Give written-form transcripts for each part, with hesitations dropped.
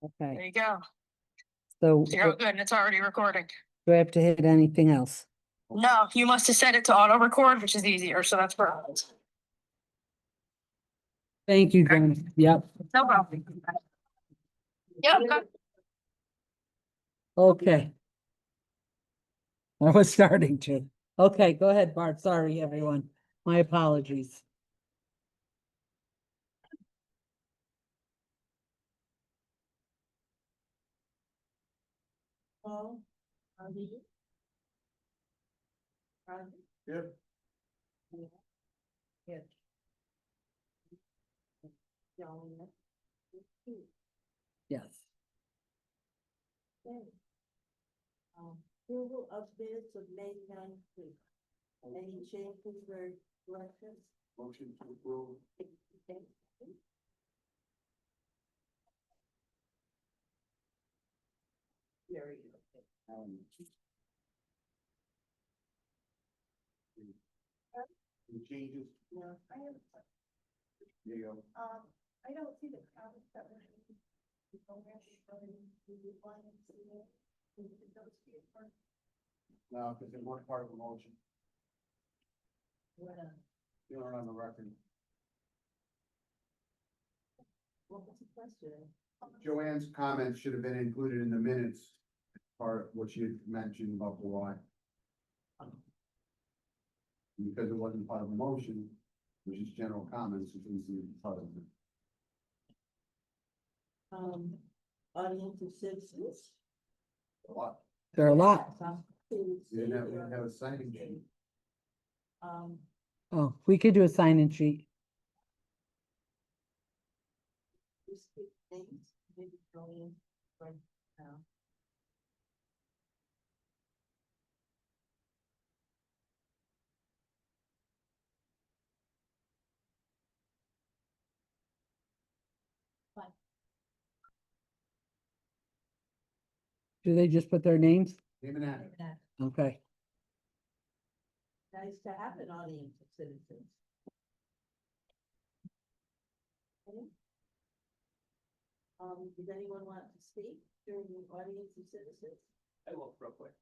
There Okay, you go. so You're all good and it's already recording. do I have to hit anything else? No, you must have set it to auto record, which is easier, so that's perfect. Thank you, Jen. Yep, No problem. Yep, good. okay. I was starting to. Okay, go ahead, Bart. Sorry, everyone. My apologies. Yep. Yes. Approval of minutes of May 9th. Any changes or corrections? Motion to approve. Very good. Any changes? No, I have, There you go. I don't see the comments that were. No, because they weren't part of the motion. They weren't on the record. What was the question? Joanne's comments should have been included in the minutes. Part of what she had mentioned about the why. Because it wasn't part of the motion, which is general comments, it needs to be part of it. Audience of citizens. A lot. There are a lot. We didn't have a signing sheet. Oh, we could do a sign-in sheet. Just pick names, maybe go in right now. Do they just put their names? Name and address. Okay. Nice to have an audience of citizens. Okay. Does anyone want to speak during the audience of citizens? I will, real quick.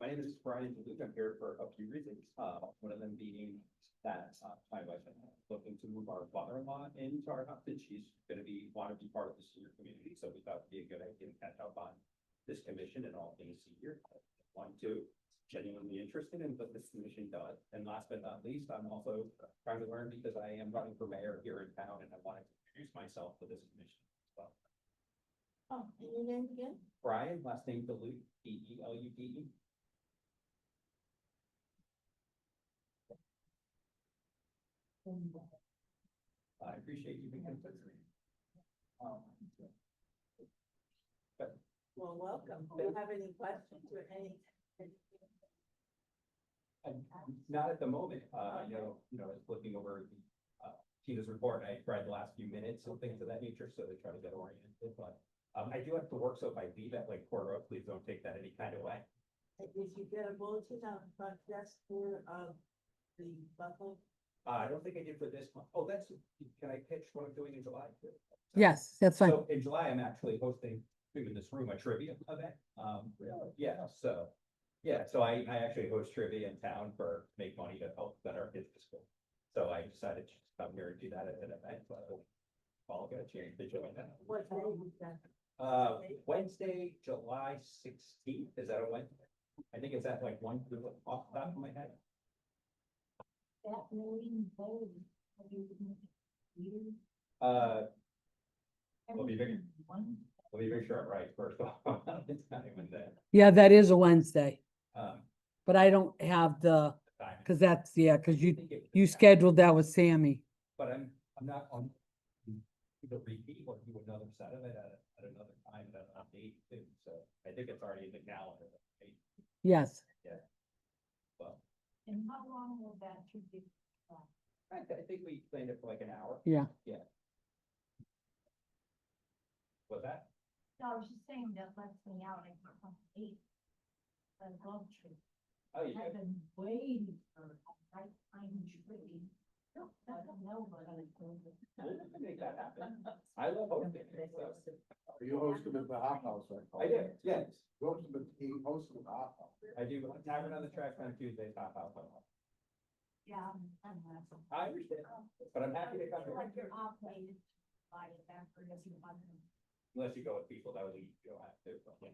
My name is Brian DeLuca. I'm here for a few reasons. One of them being that my wife and I are looking to move our father-in-law into our house, and she's gonna want to be part of the senior community, so we thought it'd be a good idea to catch up on this commission and all things senior. Want to genuinely interested in what this commission does. And last but not least, I'm also trying to learn because I am running for mayor here in town, and I wanted to introduce myself to this commission as well. Oh, and your name again? Brian, last name DeLude, DeLude. I appreciate you being considerate. Well, welcome. Do you have any questions or any? Not at the moment, I was looking over Tina's report. I read the last few minutes and things of that nature, so they try to get oriented, but I do have to work, so if I leave at like 4:00, please don't take that any kind of way. Did you get a bulletin out front desk for, the Buffalo? I don't think I did for this month. Oh, can I pitch what I'm doing in July? Yes, that's fine. So in July, I'm actually hosting, in this room, a trivia event. So I actually host trivia in town for make money to help that our kids to school. So I decided to just come here and do that at an event, so I'll get a chance to join that. What day was that? Wednesday, July 16th, is that a Wednesday? I think it's at like 1 off the top of my head. That million votes. Let me make sure I'm right first of all. It's not even there. Yeah, that is a Wednesday, Um, but I don't have the, time. cause that's, yeah, cause I you, think it- you scheduled that with Sammy. But I'm not on the repeat or do another set of it at another time, at an date too. So I think it's already in the calendar. Right? Yes, Well, And how long will that be? I think we planned it for like an hour. yeah. Was that? No, I was just saying that lets me out, I got on 8. The golf tree. Oh, yeah. I've been waiting for a right time tree. We'll make that happen. I love hosting, so. You host them at the hot house, right? I do, yes. You host them at the hot house. I do Tavern on the Track on Tuesdays, half hour. Yeah. I understand, but I'm happy to come here. Like you're obligated to buy it after if you want them. Unless you go with people that would leave, you don't have to. but-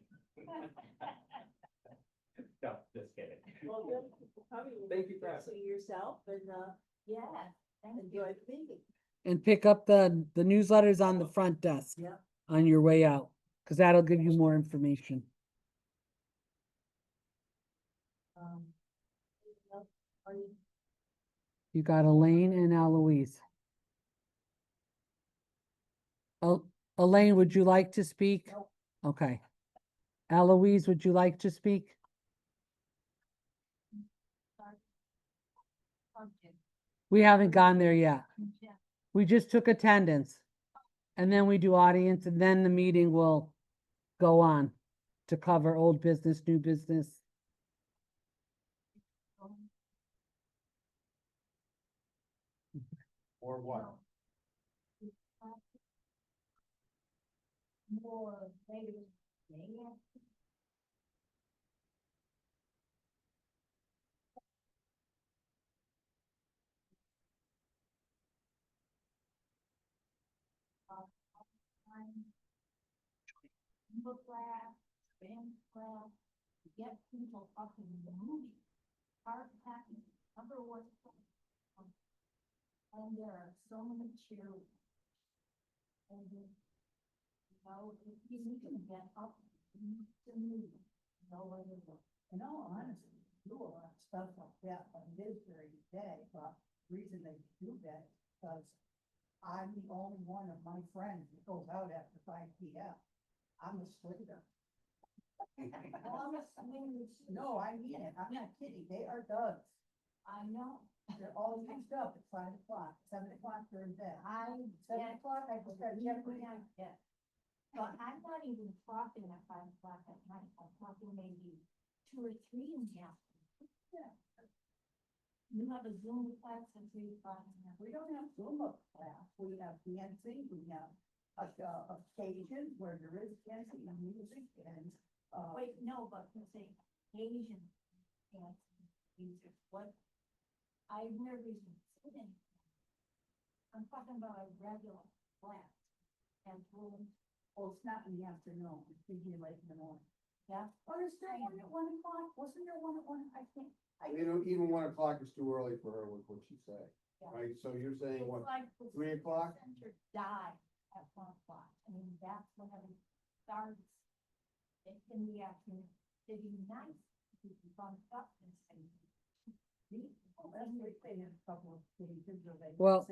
No, just kidding. Well, good. Probably Thank you for having see yourself and, yeah, enjoy the meeting. And pick up the newsletters on the front desk. Yeah. On your way out, because that'll give you more information. Are you? You got Elaine and Eloise. Elaine, would you like to speak? Nope. Okay. Eloise, would you like to speak? We haven't gone there yet. We just took attendance. And then we do audience, and then the meeting will go on to cover old business, new business. Or what? More negative. Book class, band class, get people up in the movie. Art packing, number one. And there are so many cheerleaders. And you know, if you can get up to move, no one will. In all honesty, do a lot of stuff like that on this very day, but the reason they do that, is because I'm the only one of my friends that goes out after 5 p.m. I'm a slinger. No, I mean it. I'm not kidding. They are dogs. I know. They're all used up at 5 o'clock, 7 o'clock they're in bed. 7 o'clock, I just got to check with them. Yeah. But I'm not even talking at 5 o'clock at night. I'm talking maybe 2 or 3 in the afternoon. Yeah. You have a Zoom class at 3 o'clock. We don't have Zoom class. We have dancing, we have occasions where there is dancing and music and, wait, no, but I'm saying Asian dancing, music, what? I've never even seen it. I'm talking about a regular class and room. Well, it's not in the afternoon, it's usually late in the morning. Yeah. Oh, is there one at 1 o'clock? Wasn't there one at 1? I think. You know, even 1 o'clock is too early for her, with what she said, Yeah. right? So you're saying It's what, like the 3 o'clock? Center died at 1 o'clock. I mean, that's when it starts in the afternoon. It'd be nice if you could bump up and say. That's what they have a couple of stages or they. Well-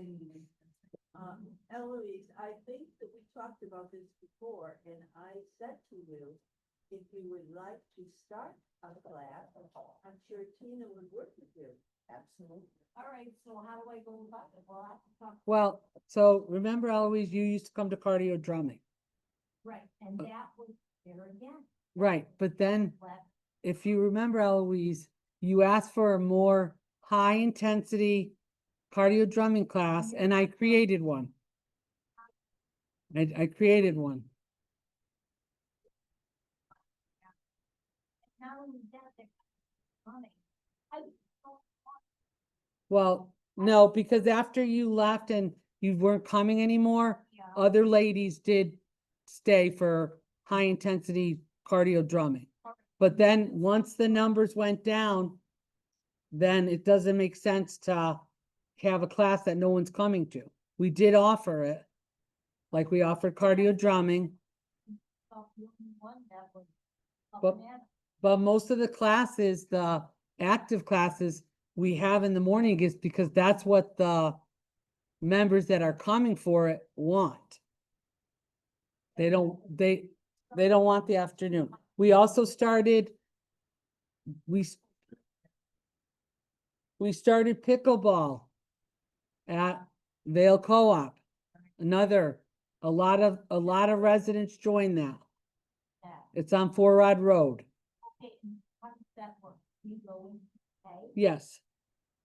Eloise, I think that we talked about this before, and I said to you, if you would like to start a class, I'm sure Tina would work with you. Absolutely. All right, so how do I go about it? Well, I have to talk. Well, so remember Eloise, you used to come to cardio drumming. Right, and that was there again. Right, but then Left. if you remember Eloise, you asked for a more high intensity cardio drumming class and I created one. I created one. Not only that, they're money. I don't want. Well, no, because after you left and you weren't coming anymore, Yeah. other ladies did stay for high intensity cardio drumming. But then once the numbers went down, then it doesn't make sense to have a class that no one's coming to. We did offer it. Like we offered cardio drumming, Thought the only one that was a But- banana. but most of the classes, the active classes we have in the morning is because that's what the members that are coming for it want. They don't want the afternoon. We also started, we started pickleball at Vale Co-op. A lot of residents joined that. Yeah. It's on Four Rod Road. Okay, and how does that work? You go in, pay, Yes.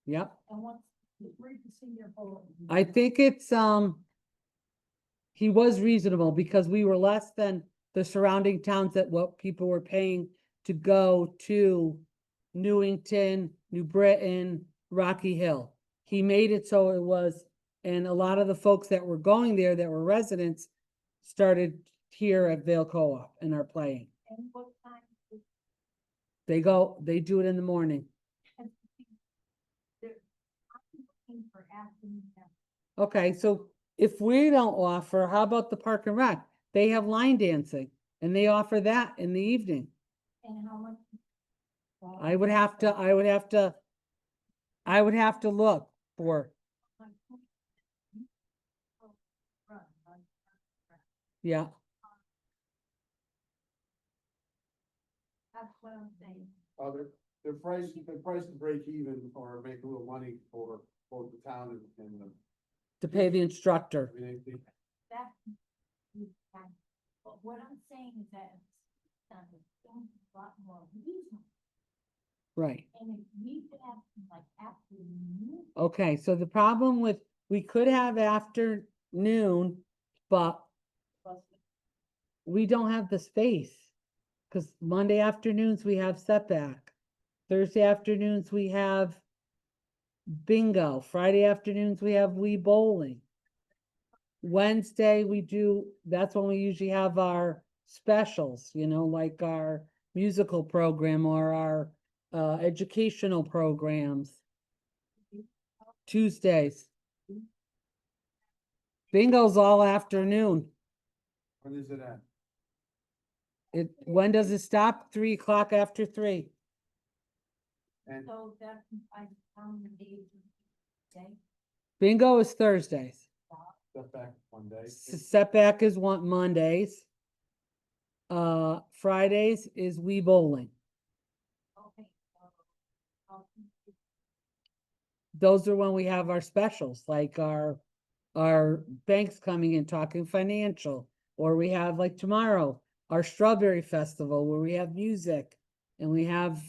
Yep. and once Read the senior bulletin. I think it's, he was reasonable because we were less than the surrounding towns that what people were paying to go to Newington, New Britain, Rocky Hill. He made it so it was, and a lot of the folks that were going there that were residents started here at Vale Co-op and are playing. And what time is They do it in the morning. I'm looking for afternoon. Okay, so if we don't offer, how about the Park and Rec? They have line dancing and they offer that in the evening. And how much? I would have to look for, yeah, That's what I'm saying. They're priced to break even or make a little money for both the town and the, to pay the instructor. I mean, That. But what I'm saying is that it's done with things a lot more reasonable. Right. And if we could have some, like afternoon. Okay, so the problem with, we could have afternoon, but we don't have the space. Cause Monday afternoons we have setback. Thursday afternoons we have bingo. Friday afternoons we have Wii bowling. Wednesday we do, that's when we usually have our specials, you know, like our musical program or our educational programs. Tuesdays. Bingo's all afternoon. when is it at? When does it stop? 3 o'clock after 3. And So that's, I found the days of the day. Bingo is Thursdays. step back one day. Setback is Mondays. Fridays is Wii bowling. Okay. So, Those are when we have our specials, like our banks coming in talking financial, or we have like tomorrow, our strawberry festival where we have music and we have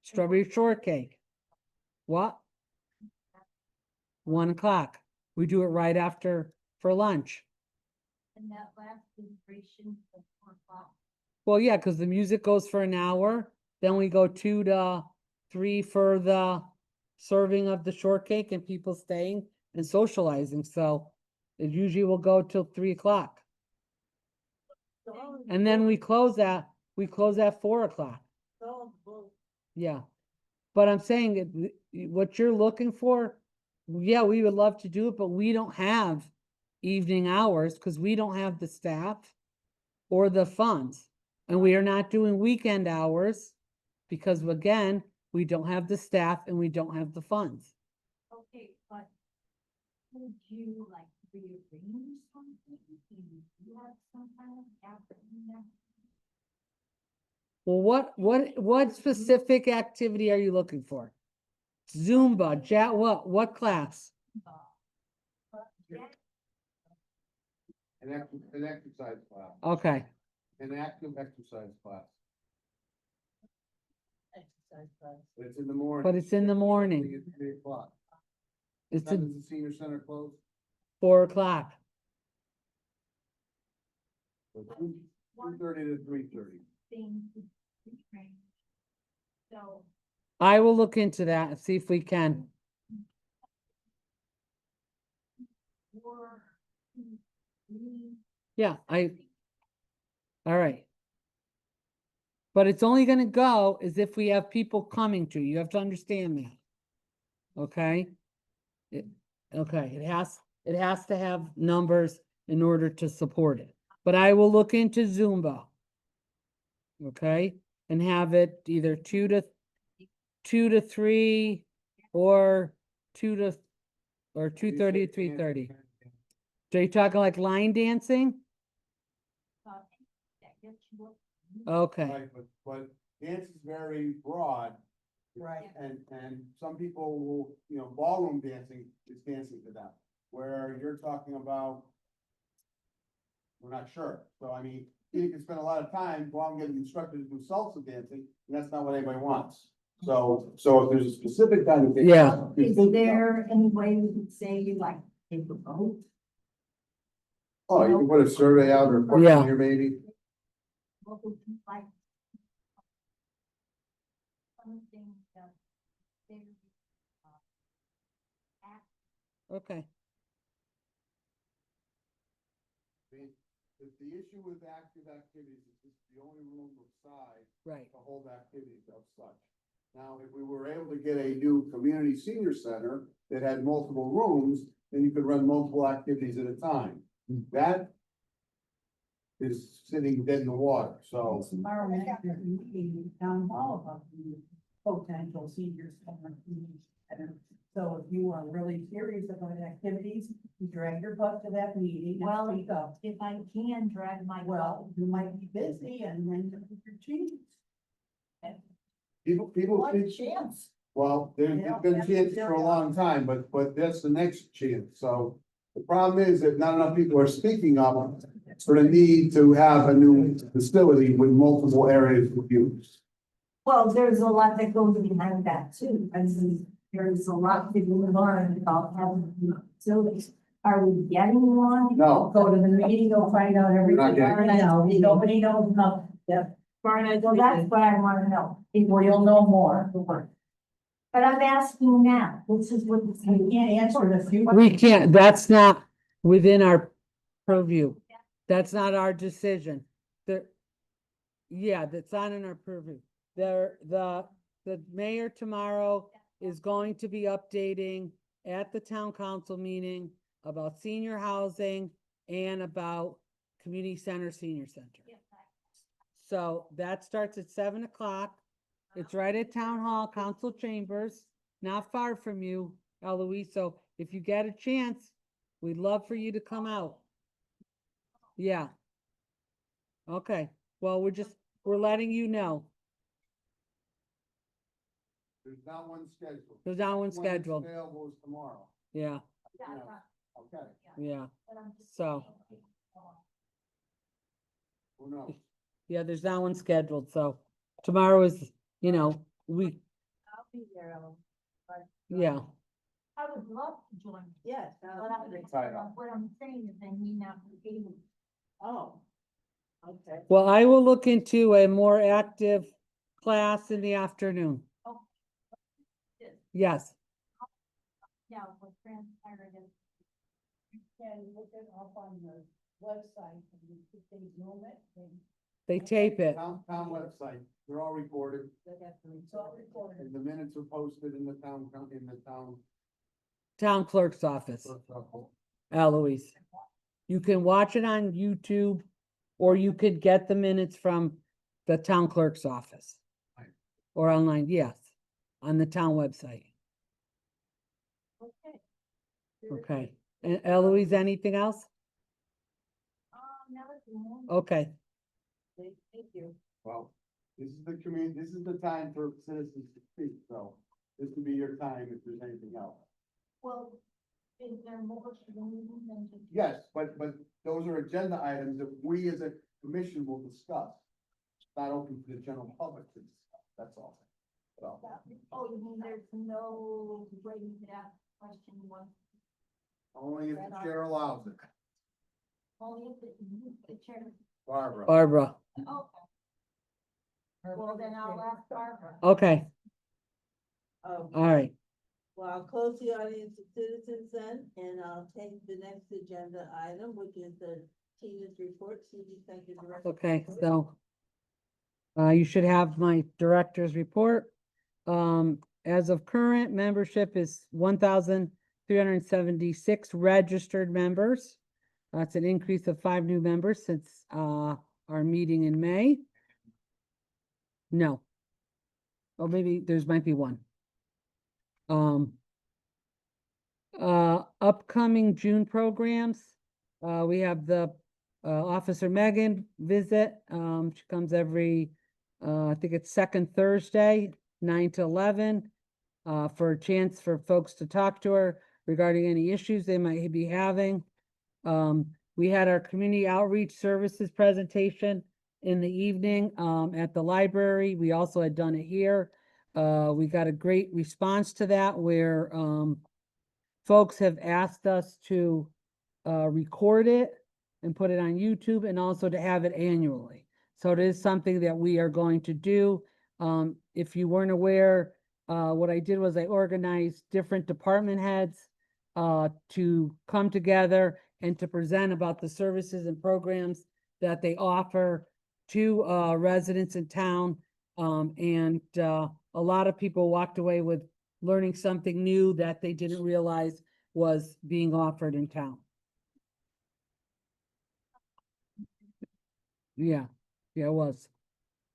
strawberry shortcake. What? 1 o'clock. We do it right after for lunch. And that last celebration for 4 o'clock. Well, yeah, because the music goes for an hour, then we go 2 to 3 for the serving of the shortcake and people staying and socializing, so it usually will go till 3 o'clock. And then we close at 4 o'clock. Yeah, but I'm saying what you're looking for, yeah, we would love to do it, but we don't have evening hours because we don't have the staff or the funds. And we are not doing weekend hours because again, we don't have the staff and we don't have the funds. Okay, but would you like rearrange something? Do you have some kind of afternoon? Well, what specific activity are you looking for? Zumba, what class? An exercise class, Okay, an active exercise class. Exercise class. But it's in the morning. but it's in the morning. It's 3 o'clock. It's When at does the senior center close? 4 o'clock. 2:30 to 3:30. Thing to retrain. So. I will look into that and see if we can. Or. Yeah, all right. But it's only gonna go as if we have people coming to you. You have to understand that. Okay? Okay, it has to have numbers in order to support it. But I will look into Zumba. Okay, and have it either 2 to 3 or 2:30 to 3:30. So you're talking like line dancing? That gets you up. Okay, Right, but dance is very broad. Right. And some people will, you know, ballroom dancing is dancing to them, where you're talking about. We're not sure, so I mean, you can spend a lot of time, go out and get instructed to do salsa dancing, and that's not what anybody wants. So if there's a specific kind of. Yeah. Is there any way we could say you like take a vote? Oh, you can put a survey out or a Yeah. questionnaire maybe. What would you like? Something that they Okay, The issue with active activities is this is the only room of size right. to hold activities of such. Now, if we were able to get a new community senior center that had multiple rooms, then you could run multiple activities at a time. That is sitting dead in the water, so. Tomorrow night, there's a meeting in town hall about the potential senior center. So if you are really serious about activities, you drag your butt to that meeting and speak up. If I can drag my. Well, you might be busy and then you're cheating. People What think, chance? well, there's been a chance for a long time, but that's the next chance, so. The problem is that not enough people are speaking up for the need to have a new facility with multiple areas of use. Well, there's a lot that goes behind that too. I mean, there's a lot that we learn about having facilities. Are we getting one? No. Go to the meeting, go find out everything. Not yet. No, nobody knows nothing. Yeah. Well, that's what I wanna know. People, you'll know more. But I'm asking now, this is what, you can't answer the few. We can't, that's not within our purview. That's not our decision. Yeah, that's not in our purview. The mayor tomorrow is going to be updating at the town council meeting about senior housing and about community center, senior center. So that starts at 7 o'clock. It's right at Town Hall, Council Chambers, not far from you, Eloise. So if you get a chance, we'd love for you to come out. Yeah. Okay, well, we're letting you know. There's not one scheduled. There's not one One that's scheduled. Available is tomorrow. Yeah, Okay, yeah. So, who knows? yeah, there's not one scheduled, so tomorrow is, we, I'll be there. yeah. I would love to join. Yes. What I'm saying is I need an application. Oh. Okay. Well, I will look into a more active class in the afternoon. Oh. Yes, Yeah, what transpired is. You can look it up on the website and if they zoom it, then they tape it. Town website, they're all recorded, they have to. It's all recorded. and the minutes are posted in the town. Town clerk's office, Eloise. You can watch it on YouTube, or you could get the minutes from the town clerk's office. Right. Or online, yes, on the town website. Okay. Okay, and Eloise, anything else? Now it's more. Okay, Thank you. Well, this is the community, this is the time for citizens to speak, so this would be your time if there's anything else. Well, is there more to the meeting than just? Yes, but those are agenda items that we as a commission will discuss. It's not open to the general public to discuss, that's all. So, Oh, you mean there's no way you could ask a question once, only if the chair allows it. only if the chair. Barbara. Barbara, Okay. Well, then I'll ask Barbara. okay, Oh, all right, well, I'll close the audience of citizens then, and I'll take the next agenda item, which is the Tina's report, CD Center Director. okay, so. You should have my director's report. As of current, membership is 1,376 registered members. That's an increase of 5 new members since, our meeting in May. No. Or maybe might be one. Upcoming June programs, we have the Officer Megan visit. She comes every, I think it's second Thursday, 9 to 11, for a chance for folks to talk to her regarding any issues they might be having. We had our community outreach services presentation in the evening, at the library. We also had done it here. We got a great response to that where, folks have asked us to, record it and put it on YouTube and also to have it annually. So it is something that we are going to do. If you weren't aware, what I did was I organized different department heads to come together and to present about the services and programs that they offer to residents in town. A lot of people walked away with learning something new that they didn't realize was being offered in town. Yeah, yeah, it was.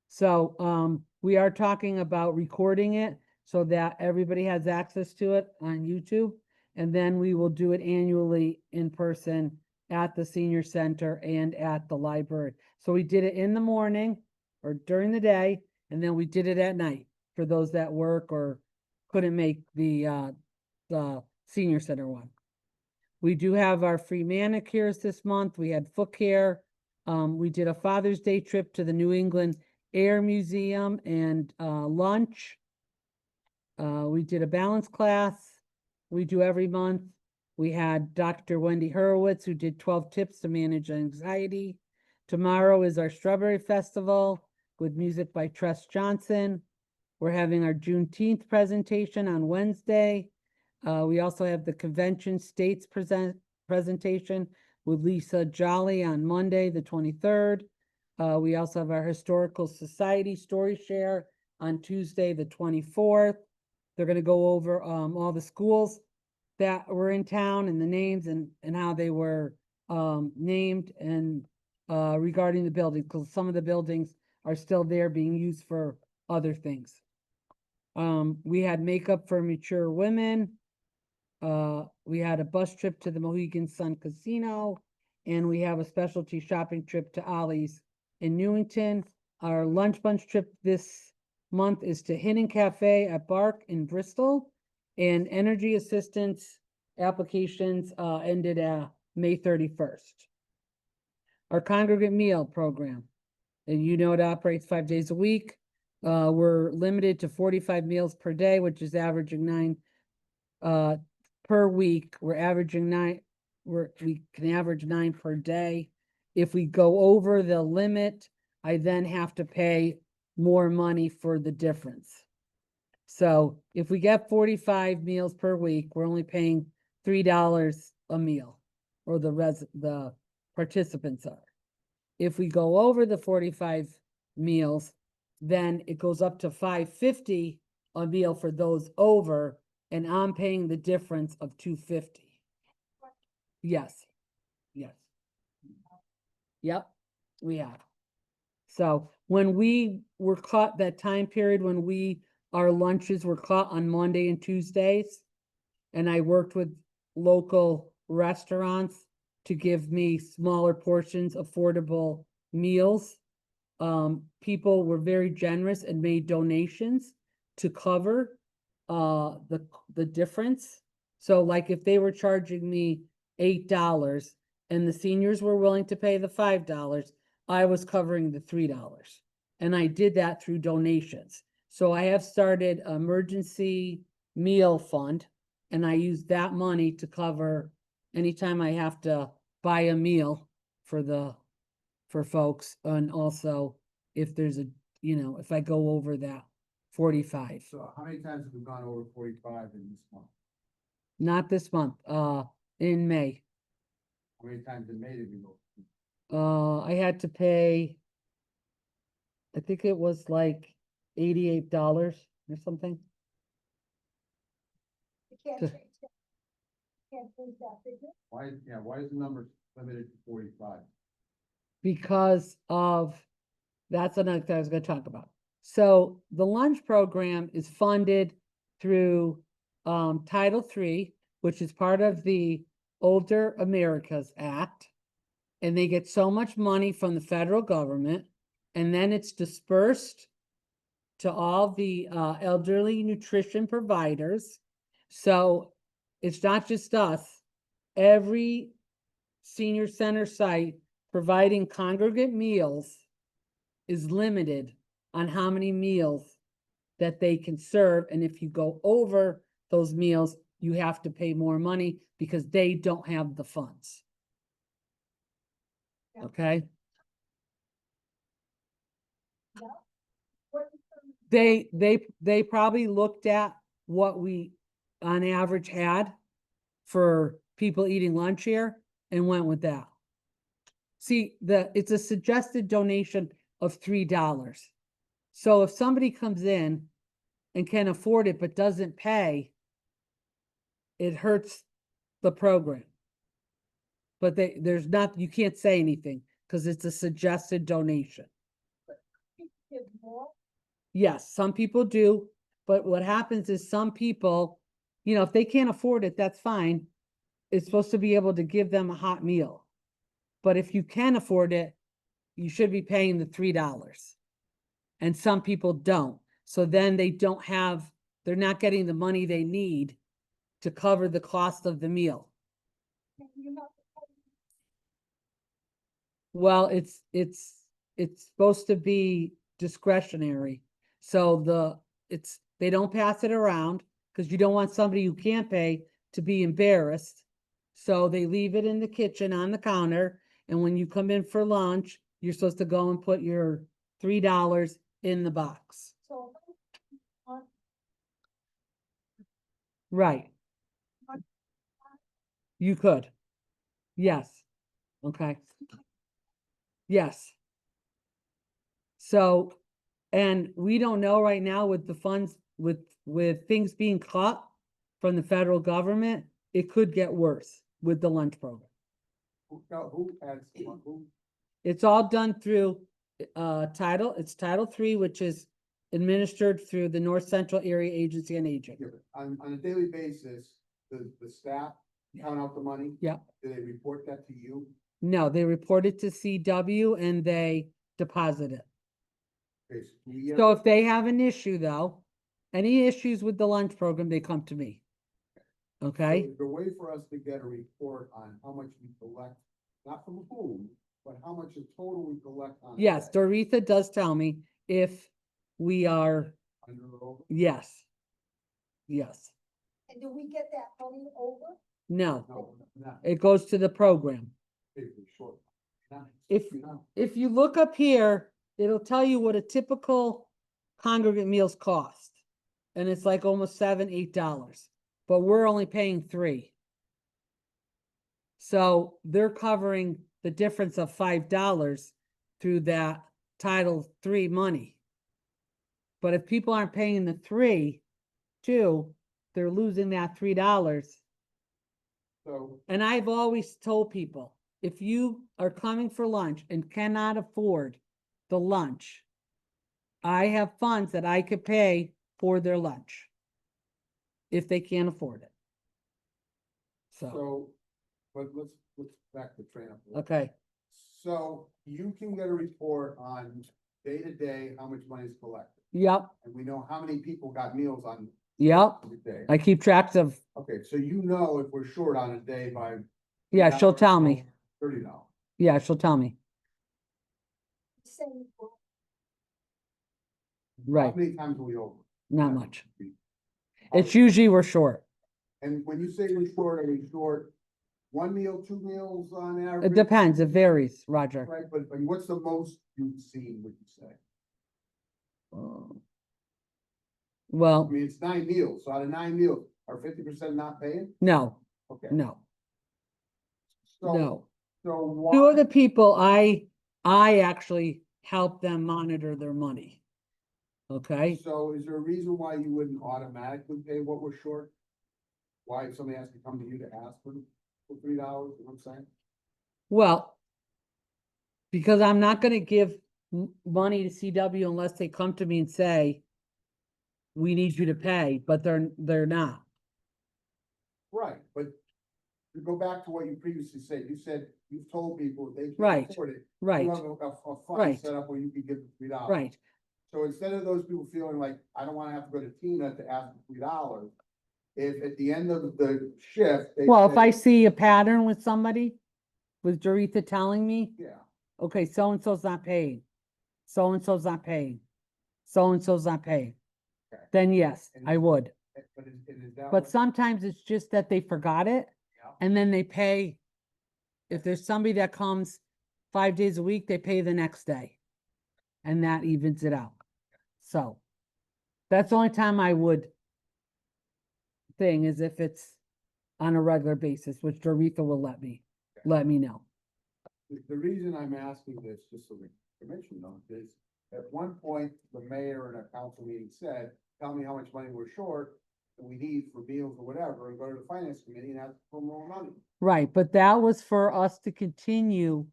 So, we are talking about recording it so that everybody has access to it on YouTube. And then we will do it annually in person at the senior center and at the library. So we did it in the morning or during the day, and then we did it at night for those that work or couldn't make the senior center one. We do have our free manicures this month. We had foot care. We did a Father's Day trip to the New England Air Museum and lunch. We did a balance class. We do every month. We had Dr. Wendy Horowitz, who did 12 tips to manage anxiety. Tomorrow is our Strawberry Festival with music by Tress Johnson. We're having our Juneteenth presentation on Wednesday. We also have the Convention States presentation with Lisa Jolly on Monday, the 23rd. We also have our Historical Society Story Share on Tuesday, the 24th. They're gonna go over all the schools that were in town and the names and how they were named and regarding the buildings, because some of the buildings are still there being used for other things. We had makeup for mature women. We had a bus trip to the Mohegan Sun Casino, and we have a specialty shopping trip to Ollie's in Newington. Our lunch bunch trip this month is to Hidden Cafe at Bark in Bristol, and energy assistance applications ended May 31st. Our congregate meal program, and you know it operates 5 days a week. We're limited to 45 meals per day, which is averaging 9 per week. We're averaging 9. We can average 9 per day. If we go over the limit, I then have to pay more money for the difference. So if we get 45 meals per week, we're only paying $3 a meal, or the participants are. If we go over the 45 meals, then it goes up to $5.50 a meal for those over, and I'm paying the difference of $2.50. Yes, yes. Yep, we have. So when we were caught, that time period when our lunches were caught on Monday and Tuesdays, and I worked with local restaurants to give me smaller portions, affordable meals. People were very generous and made donations to cover the difference. So like if they were charging me $8 and the seniors were willing to pay the $5, I was covering the $3. And I did that through donations. So I have started an emergency meal fund, and I use that money to cover anytime I have to buy a meal for folks, and also if there's if I go over that 45. So how many times have we gone over 45 in this month? Not this month, in May. How many times in May did we go? I had to pay, I think it was like $88 or something. You can't To- change that. Can't change that figure. Why is the number limited to 45? Because of, that's another thing I was gonna talk about. So the lunch program is funded through Title III, which is part of the Older Americas Act. And they get so much money from the federal government, and then it's dispersed to all the elderly nutrition providers. So it's not just us. Every senior center site providing congregate meals is limited on how many meals that they can serve, and if you go over those meals, you have to pay more money because they don't have the funds. Yeah. Okay? What- They probably looked at what we on average had for people eating lunch here and went with that. See, it's a suggested donation of $3. So if somebody comes in and can afford it but doesn't pay, it hurts the program. But there's not, you can't say anything because it's a suggested donation. Give more, Yes, some people do, but what happens is some people, if they can't afford it, that's fine. It's supposed to be able to give them a hot meal. But if you can afford it, you should be paying the $3. And some people don't. So then they're not getting the money they need to cover the cost of the meal. you know, Well, it's supposed to be discretionary. So they don't pass it around because you don't want somebody who can't pay to be embarrassed. So they leave it in the kitchen on the counter, and when you come in for lunch, you're supposed to go and put your $3 in the box. so. Right. You could. Yes. Okay. Yes. So, and we don't know right now with the funds, with things being cut from the federal government, it could get worse with the lunch program. Who adds, who, It's all done through, it's Title III, which is administered through the North Central Area Agency on Aging. yeah, but on a daily basis, the staff count out the money? Yep. Do they report that to you? No, they report it to CW and they deposit it. Okay, so we So if they have an issue though, any issues with the lunch program, they come to me. Okay? So the way for us to get a report on how much we collect, not from whom, but how much in total we collect on. a Yes, day, Doretha does tell me if we are, under or over? yes. Yes. And do we get that money over? No, No, not, it goes to the program. basically short. Not- If, not- if you look up here, it'll tell you what a typical congregate meals cost. And it's like almost $7, $8, but we're only paying $3. So they're covering the difference of $5 through that Title III money. But if people aren't paying the $3, too, they're losing that $3. So, And I've always told people, if you are coming for lunch and cannot afford the lunch, I have funds that I could pay for their lunch if they can't afford it. So, but let's back the train up. a little. okay, So you can get a report on day to day, how much money is collected, yep, and we know how many people got meals on yep. every day. I keep tracks of, Okay, so you know if we're short on a day by. yeah, she'll tell me. $30. Yeah, she'll tell me. Say, How Right, many times are we over? not much. How- It's usually we're short. And when you say we're short, are we short one meal, two meals on average? It depends, it varies, Roger. Right, but what's the most you've seen, would you say? I Well, mean, it's 9 meals, so out of 9 meals, are 50% not paying? no, Okay. no, So, no. so Two why, of the people, I actually help them monitor their money. Okay, so is there a reason why you wouldn't automatically pay what we're short? Why if somebody has to come to you to ask for $3, you know what I'm saying? well, because I'm not gonna give money to CW unless they come to me and say, we need you to pay, but they're not. Right, but to go back to what you previously said, you said you've told people they Right, can't afford it. Right, You have a fund Right. set up where you can give them $3. right. So instead of those people feeling like, I don't wanna have to go to Tina to ask for $3, if at the end of the shift. they Well, if say, I see a pattern with somebody, with Doretha telling me, Yeah, okay, so-and-so's not paying, so-and-so's not paying, so-and-so's not paying. Okay. then yes, I would. But is that? But what- sometimes it's just that they forgot it Yeah. and then they pay. If there's somebody that comes 5 days a week, they pay the next day. And that evens it out. So that's the only time I would thing is if it's on a regular basis, which Doretha will let me know. The reason I'm asking this, just so the commission knows, is at one point, the mayor in a council meeting said, tell me how much money we're short and we need for meals or whatever, and go to the finance committee and ask for more money. Right, but that was for us to continue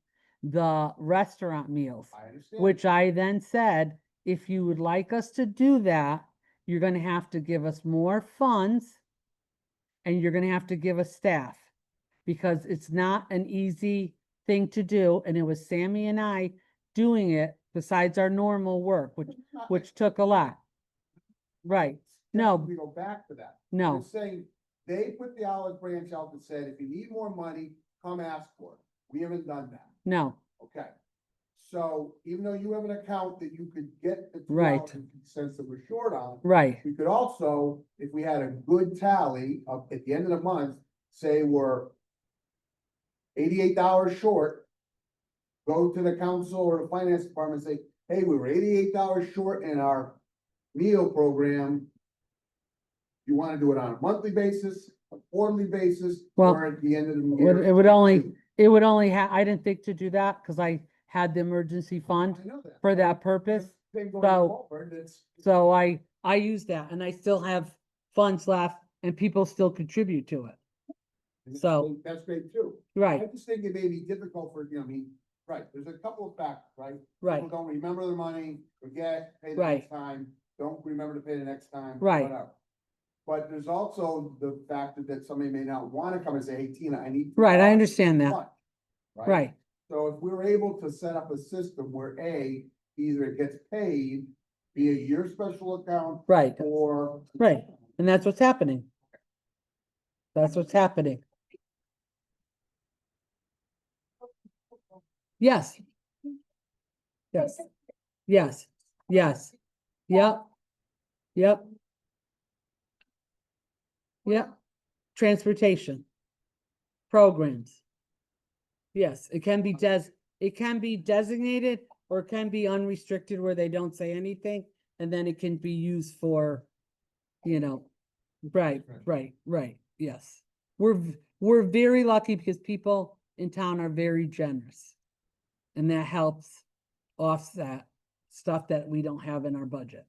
the restaurant meals, I understand. which I then said, if you would like us to do that, you're gonna have to give us more funds and you're gonna have to give us staff, because it's not an easy thing to do, and it was Sammy and I doing it besides our normal work, which took a lot. Right, no, We go back to that. no, You're saying they put the olive branch out that said, if you need more money, come ask for it. We haven't done that. no, Okay. So even though you have an account that you could get the Right. $2.50 that we're short on, right, we could also, if we had a good tally of, at the end of the month, say we're $88 short, go to the council or the finance department and say, hey, we were $88 short in our meal program. You wanna do it on a monthly basis, a quarterly basis, Well, or at the end of the would- year? it would only, I didn't think to do that, cause I had the emergency fund I know that. for that purpose. Then going So- forward, it's. So I use that and I still have funds left and people still contribute to it. And So- That's great too. I Right, just think it may be difficult for, I mean, right, there's a couple of factors, right? right, People don't remember the money, forget, pay the Right. next time, don't remember to pay the next time. Right. whatever. But there's also the factor that somebody may not wanna come and say, hey, Tina, I need. right, I $2 understand that, much," right, So if we're able to set up a system where either it gets paid via your special account right, or. Right. and that's what's happening. That's what's happening. Yes. Yes, yes, yes, yep, yep. Yep, transportation. Programs. Yes, it can be designated or it can be unrestricted where they don't say anything, and then it can be used for, right, yes. We're very lucky because people in town are very generous. And that helps offset stuff that we don't have in our budget.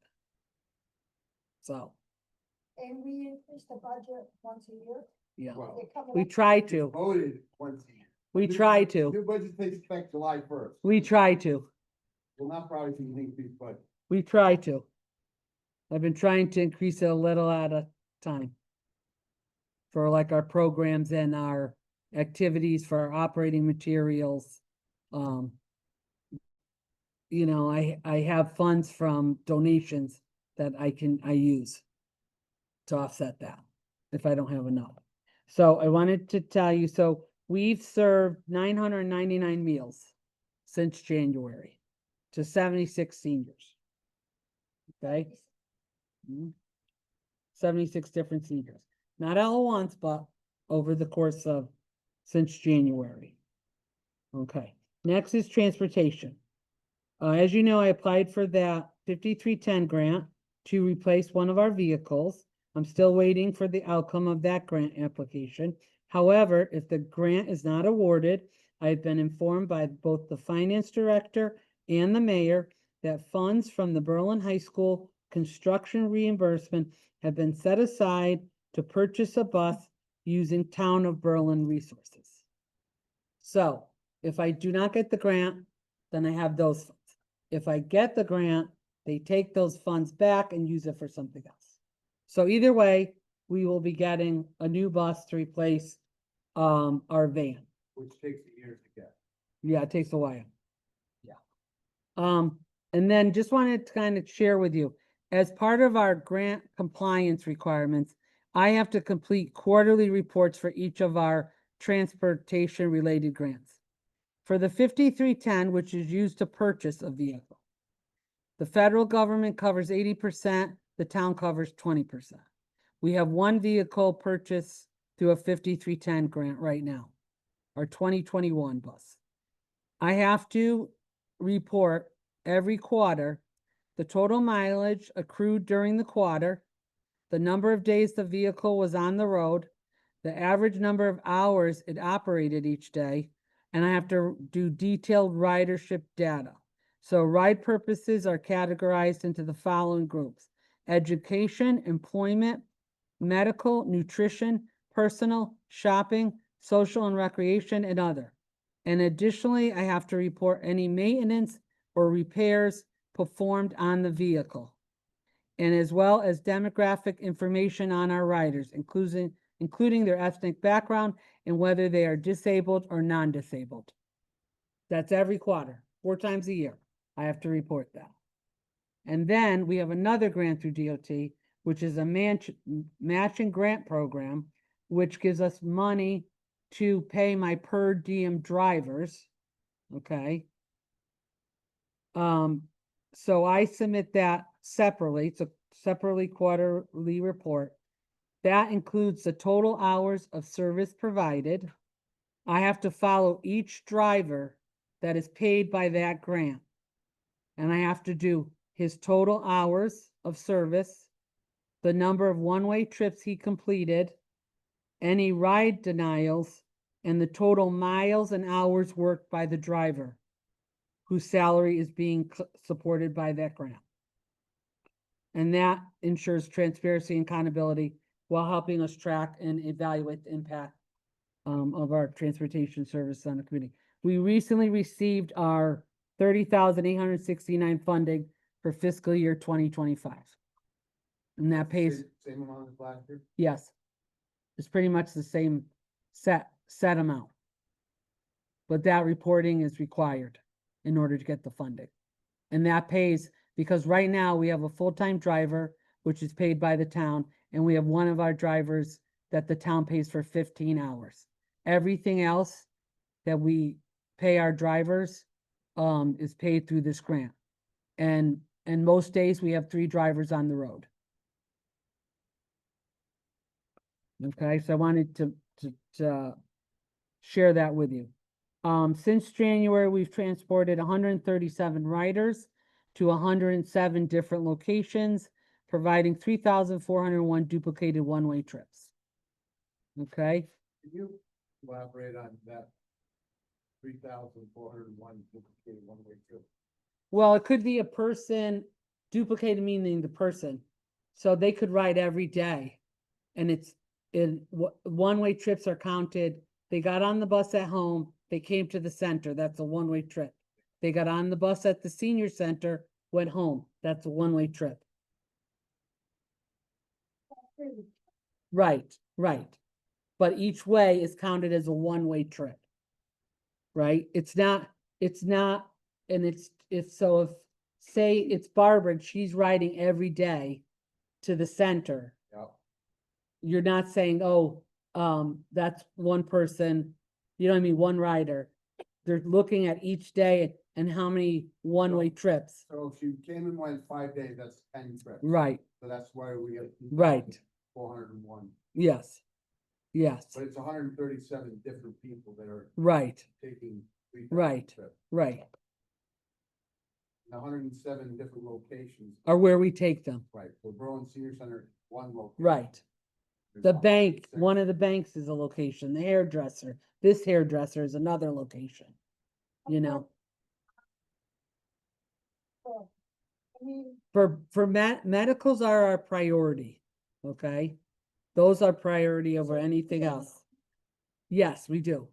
So, And we increase the budget once a year. yeah, Well, They're coming we up- try it's to, voted once a year. we try to, New budget takes effect July 1st. we try to. Will not probably see an increase, but We try to. I've been trying to increase it a little at a time. For like our programs and our activities for our operating materials. I have funds from donations that I use. To offset that, if I don't have enough. So I wanted to tell you, so we've served 999 meals since January to 76 seniors. Okay? 76 different seniors, not all at once, but over the course of, since January. Okay, next is transportation. As you know, I applied for that 5310 grant to replace one of our vehicles. I'm still waiting for the outcome of that grant application. However, if the grant is not awarded, I've been informed by both the finance director and the mayor that funds from the Berlin High School construction reimbursement have been set aside to purchase a bus using Town of Berlin resources. So if I do not get the grant, then I have those funds. If I get the grant, they take those funds back and use it for something else. So either way, we will be getting a new bus to replace our van. which takes a year to get. Yeah, it takes a while. Yeah. And then just wanted to kind of share with you, as part of our grant compliance requirements, I have to complete quarterly reports for each of our transportation related grants. For the 5310, which is used to purchase a vehicle, the federal government covers 80% the town covers 20%. We have one vehicle purchased through a 5310 grant right now, our 2021 bus. I have to report every quarter the total mileage accrued during the quarter, the number of days the vehicle was on the road, the average number of hours it operated each day, and I have to do detailed ridership data. So ride purposes are categorized into the following groups: education, employment, medical, nutrition, personal, shopping, social and recreation, and other. And additionally, I have to report any maintenance or repairs performed on the vehicle, and as well as demographic information on our riders, including their ethnic background and whether they are disabled or non-disabled. That's every quarter, 4 times a year. I have to report that. And then we have another grant through DOT, which is a matching grant program, which gives us money to pay my per diem drivers. Okay. So I submit that separately. It's a separately quarterly report. That includes the total hours of service provided. I have to follow each driver that is paid by that grant. And I have to do his total hours of service, the number of one-way trips he completed, any ride denials, and the total miles and hours worked by the driver, whose salary is being supported by that grant. And that ensures transparency and accountability while helping us track and evaluate the impact of our transportation service on the community. We recently received our $30,869 funding for fiscal year 2025. And that pays, Same amount as last year? yes, it's pretty much the same set amount. But that reporting is required in order to get the funding. And that pays, because right now we have a full-time driver, which is paid by the town, and we have one of our drivers that the town pays for 15 hours. Everything else that we pay our drivers is paid through this grant. And most days we have 3 drivers on the road. Okay, so I wanted to share that with you. Since January, we've transported 137 riders to 107 different locations, providing 3,401 duplicated one-way trips. Okay, Can you elaborate on that 3,401 duplicated one-way trip? well, it could be a person, duplicated meaning the person, so they could ride every day. And it's one-way trips are counted. They got on the bus at home, they came to the center, that's a one-way trip. They got on the bus at the senior center, went home, that's a one-way trip. Right, right. But each way is counted as a one-way trip. Right? It's not, and it's so if, say it's Barbara, and she's riding every day to the center, Yeah. you're not saying, oh, that's one person, you know what I mean, one rider. They're looking at each day and how many one-way trips. So if you came and went 5 days, that's 10 trips. Right, So that's why we get. right, 401, yes, yes, but it's 137 different people that are right, taking 3,000 Right. trips. right, 107 different locations, or where we take them, right, so Berlin Senior Center, one location. right. There's The bank, 136. one of the banks is a location, the hairdresser, this hairdresser is another location, you know? I mean, For medicals are our priority, okay? Those are priority over anything else. Yes, we do.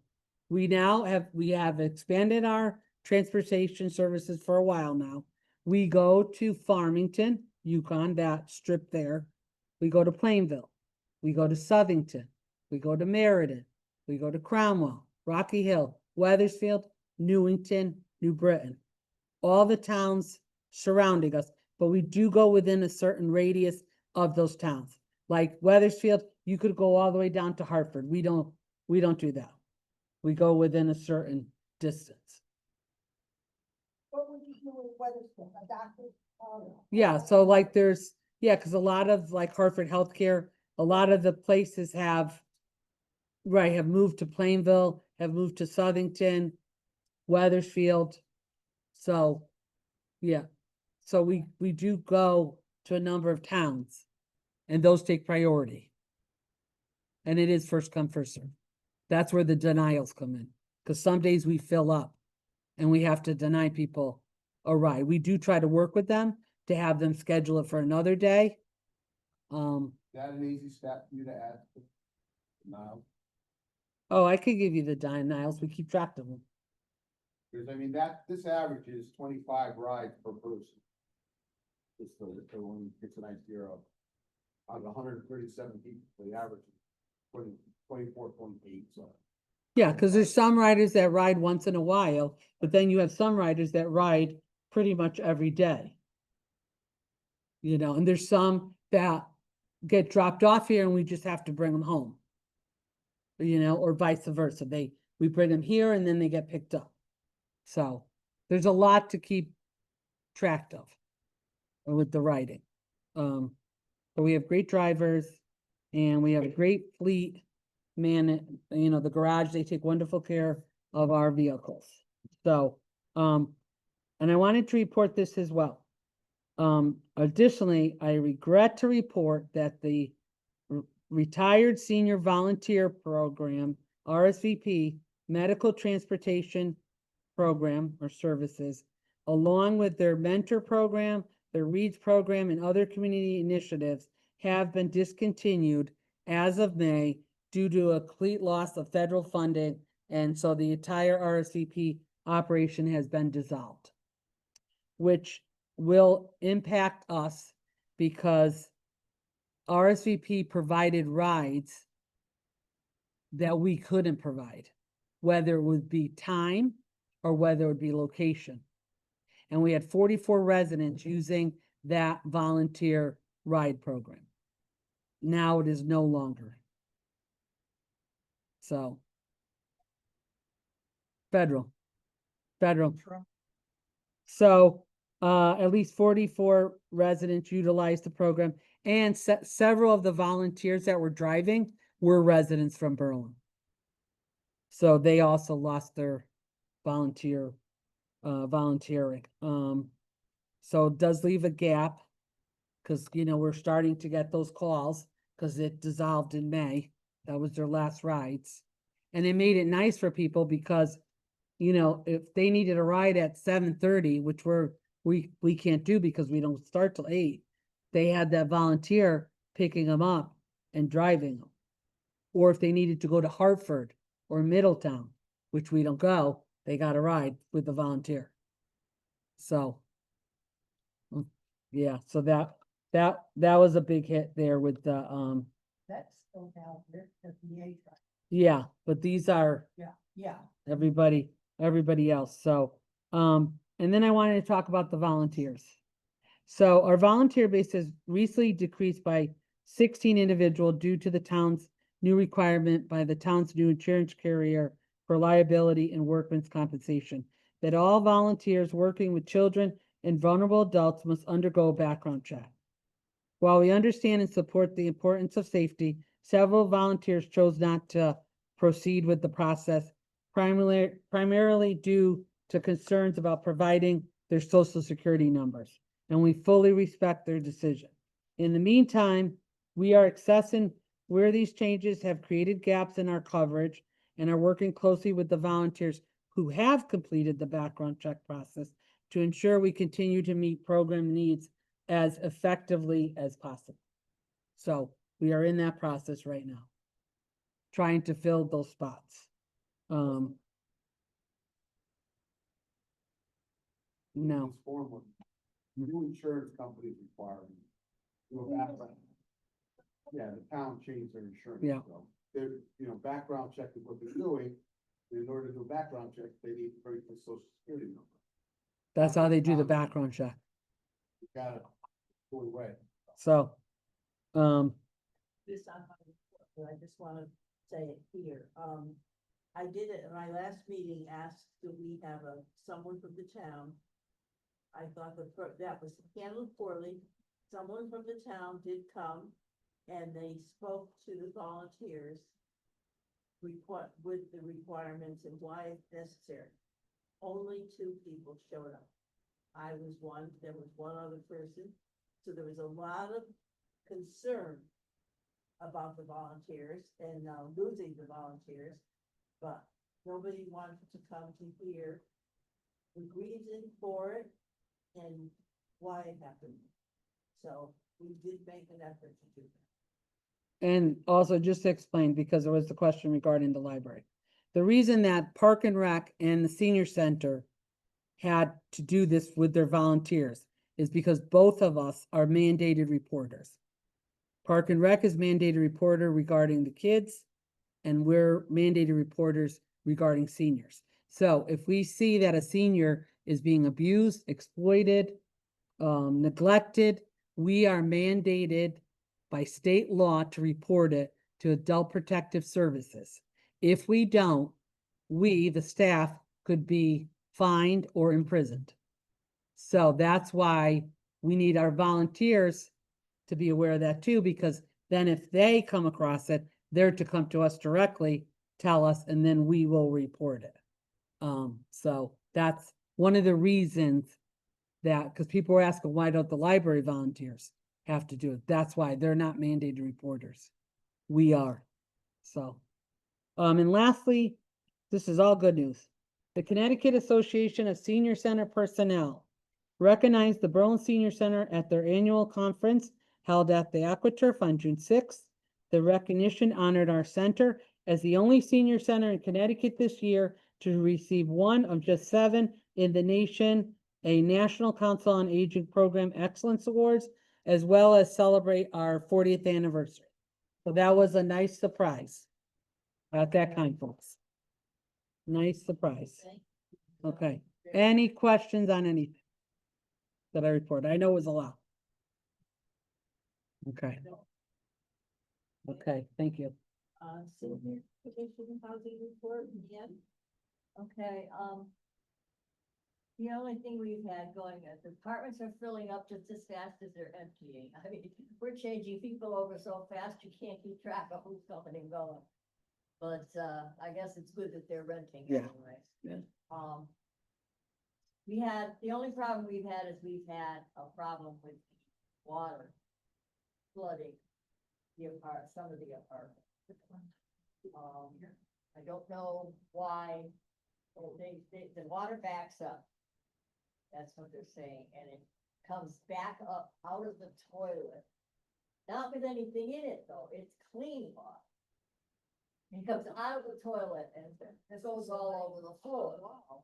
We have expanded our transportation services for a while now. We go to Farmington, Yukon, that strip there. We go to Plainville. We go to Southington. We go to Meriden. We go to Cromwell, Rocky Hill, Weathersfield, Newington, New Britain. All the towns surrounding us, but we do go within a certain radius of those towns. Like Weathersfield, you could go all the way down to Hartford. We don't do that. We go within a certain distance. what would you do with Weathersfield, a doctor? Yeah, so like there's Yeah, cause a lot of like Hartford Healthcare, a lot of the places have. Right, have moved to Plainville, have moved to Southington, Weathersfield. So, yeah, so we do go to a number of towns. And those take priority. And it is first come, first served. That's where the denials come in, cause some days we fill up. And we have to deny people a ride. We do try to work with them to have them schedule it for another day. That an easy step for you to add? No, Oh, I could give you the denials, we keep track of them. because I mean, this average is 25 rides per person. Just so one gets an idea of, out of 137 people, the average is 24.8, so. Yeah, cause there's some riders that ride once in a while, but then you have some riders that ride pretty much every day. You know, and there's some that get dropped off here and we just have to bring them home. You know, or vice versa. We bring them here and then they get picked up. So there's a lot to keep track of with the riding. But we have great drivers and we have a great fleet. Man, you know, the garage, they take wonderful care of our vehicles. So, and I wanted to report this as well. Additionally, I regret to report that the Retired Senior Volunteer Program, RSVP, Medical Transportation Program or Services, along with their mentor program, their READS program, and other community initiatives have been discontinued as of May due to a complete loss of federal funding, and so the entire RSVP operation has been dissolved, which will impact us because RSVP provided rides that we couldn't provide, whether it would be time or whether it would be location. And we had 44 residents using that volunteer ride program. Now it is no longer. So. Federal. So, at least 44 residents utilized the program and several of the volunteers that were driving were residents from Berlin. So they also lost their volunteering. So it does leave a gap. Cause you know, we're starting to get those calls, cause it dissolved in May. That was their last rides. And it made it nice for people because, you know, if they needed a ride at 7:30, which we can't do because we don't start till 8, they had that volunteer picking them up and driving them. Or if they needed to go to Hartford or Middletown, which we don't go, they got a ride with the volunteer. So, yeah, so that was a big hit there with the, That's still down there, the VA truck. yeah, but these are Yeah. everybody else. So, and then I wanted to talk about the volunteers. So our volunteer base has recently decreased by 16 individuals due to the town's new requirement by the town's new insurance carrier for liability and workman's compensation, that all volunteers working with children and vulnerable adults must undergo a background check. While we understand and support the importance of safety, several volunteers chose not to proceed with the process, primarily due to concerns about providing their social security numbers, and we fully respect their decision. In the meantime, we are assessing where these changes have created gaps in our coverage and are working closely with the volunteers who have completed the background check process to ensure we continue to meet program needs as effectively as possible. So we are in that process right now, trying to fill those spots. No, This form of new insurance companies requiring. Do a background. Yeah, the town changed their insurance. Yeah. So they're, you know, background check is what they're doing. In order to do a background check, they need to bring the social security number. that's how they do the background check. You gotta go away. So, This on my report, but I just wanna say it here. I did it in my last meeting, asked, do we have someone from the town? I thought that was handled poorly, someone from the town did come and they spoke to the volunteers with the requirements and why it's necessary. Only 2 people showed up. I was one, there was one other person, so there was a lot of concern about the volunteers and losing the volunteers, but nobody wanted to come to hear the reason for it and why it happened. So we did make an effort to do that. And also just to explain, because there was the question regarding the library. The reason that Park and Rec and the senior center had to do this with their volunteers is because both of us are mandated reporters. Park and Rec is mandated reporter regarding the kids, and we're mandated reporters regarding seniors. So if we see that a senior is being abused, exploited, neglected, we are mandated by state law to report it to Adult Protective Services. If we don't, we, the staff, could be fined or imprisoned. So that's why we need our volunteers to be aware of that too, because then if they come across it, they're to come to us directly, tell us, and then we will report it. So that's one of the reasons that, because people were asking, why don't the library volunteers have to do it? That's why they're not mandated reporters. We are. So, and lastly, this is all good news. The Connecticut Association of Senior Center Personnel recognized the Berlin Senior Center at their annual conference held at the AquaTurf on June 6th. The recognition honored our center as the only senior center in Connecticut this year to receive one of just 7 in the nation, a National Council on Aging Program Excellence Awards, as well as celebrate our 40th anniversary. So that was a nice surprise at that conference. Nice surprise. Thank you. Okay, any questions on anything that I reported? I know it was a lot. Okay. Okay, thank you. Senior Commission Housing Report, again. Okay, the only thing we've had going, the apartments are filling up just as fast as they're emptying. I mean, we're changing people over so fast, you can't keep track of who's coming and going. But, I guess it's good that they're renting Yeah. anyway. Yeah. The only problem we've had is we've had a problem with water flooding some of the apartments. I don't know why, the water backs up. That's what they're saying, and it comes back up out of the toilet. Not with anything in it, though, it's clean water. It comes out of the toilet and it goes all over the floor. Wow.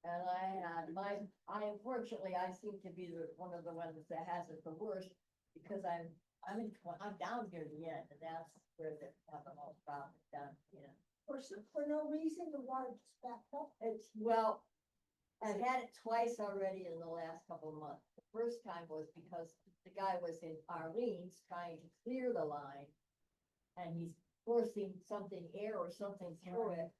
And I unfortunately, I seem to be one of the ones that has it the worst, because I'm down near the end, and that's where the most problem is down, you know. For no reason, the water just backed up. Well, I've had it twice already in the last couple of months. The first time was because the guy was in Arlene's trying to clear the line, and he's forcing air or something through it.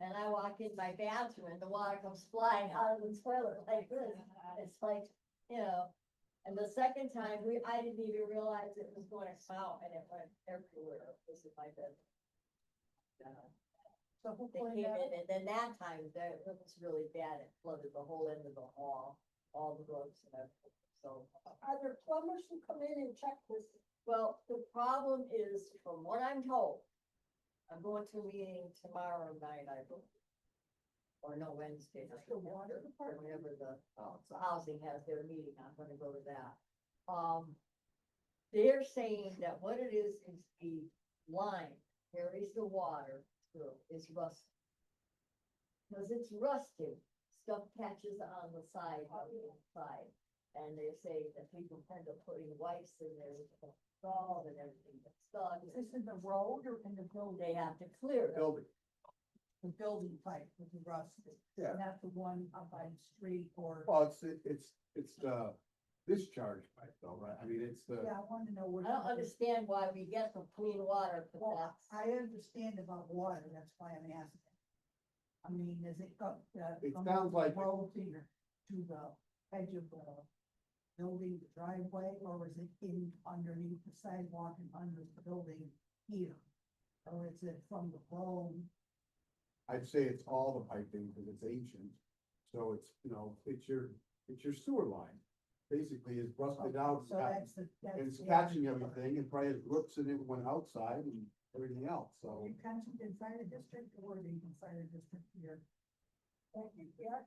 And I walk in my bathroom and the water comes flying out of the toilet like this. It's like, you know, and the second time I didn't even realize it was going to out, and it went everywhere. This is my bed. So They hopefully came that, in, and then that time, it was really bad, it flooded the whole end of the hall, all the roads and everything, so. are there plumbers who come in and check this? Well, the problem is, from what I'm told, I'm going to a meeting tomorrow night, I believe. Or no, Wednesday, That's the water or department. whenever the housing has their meeting, I'm gonna go to that. They're saying that what it is the line carries the water through, is rusted. Cause it's rusted, stuff catches on the side of the inside, and they say that people tend to putting wipes in there with the salt and everything that's stuck. Is this in the road or in the building? They have to clear it. Building. The building pipe with the rusted. Yeah. Not the one up by the street or. Well, it's the discharge pipe though, right? I mean, it's the. Yeah, I want to know where. I don't understand why we get the clean water, but Well, that's. I understand about water, that's why I'm asking. I mean, is it go, It from sounds the like- road to the edge of the building the driveway, or is it in underneath the sidewalk and under the building here? Or is it from the road? I'd say it's all the piping, because it's ancient, so it's, you know, it's your sewer line. Basically, it's rusted out, So that's the. that's and it's the- catching everything, and probably has roots in it when outside and everything else, so. In Kensington Fire District or the Fire District here? Yeah.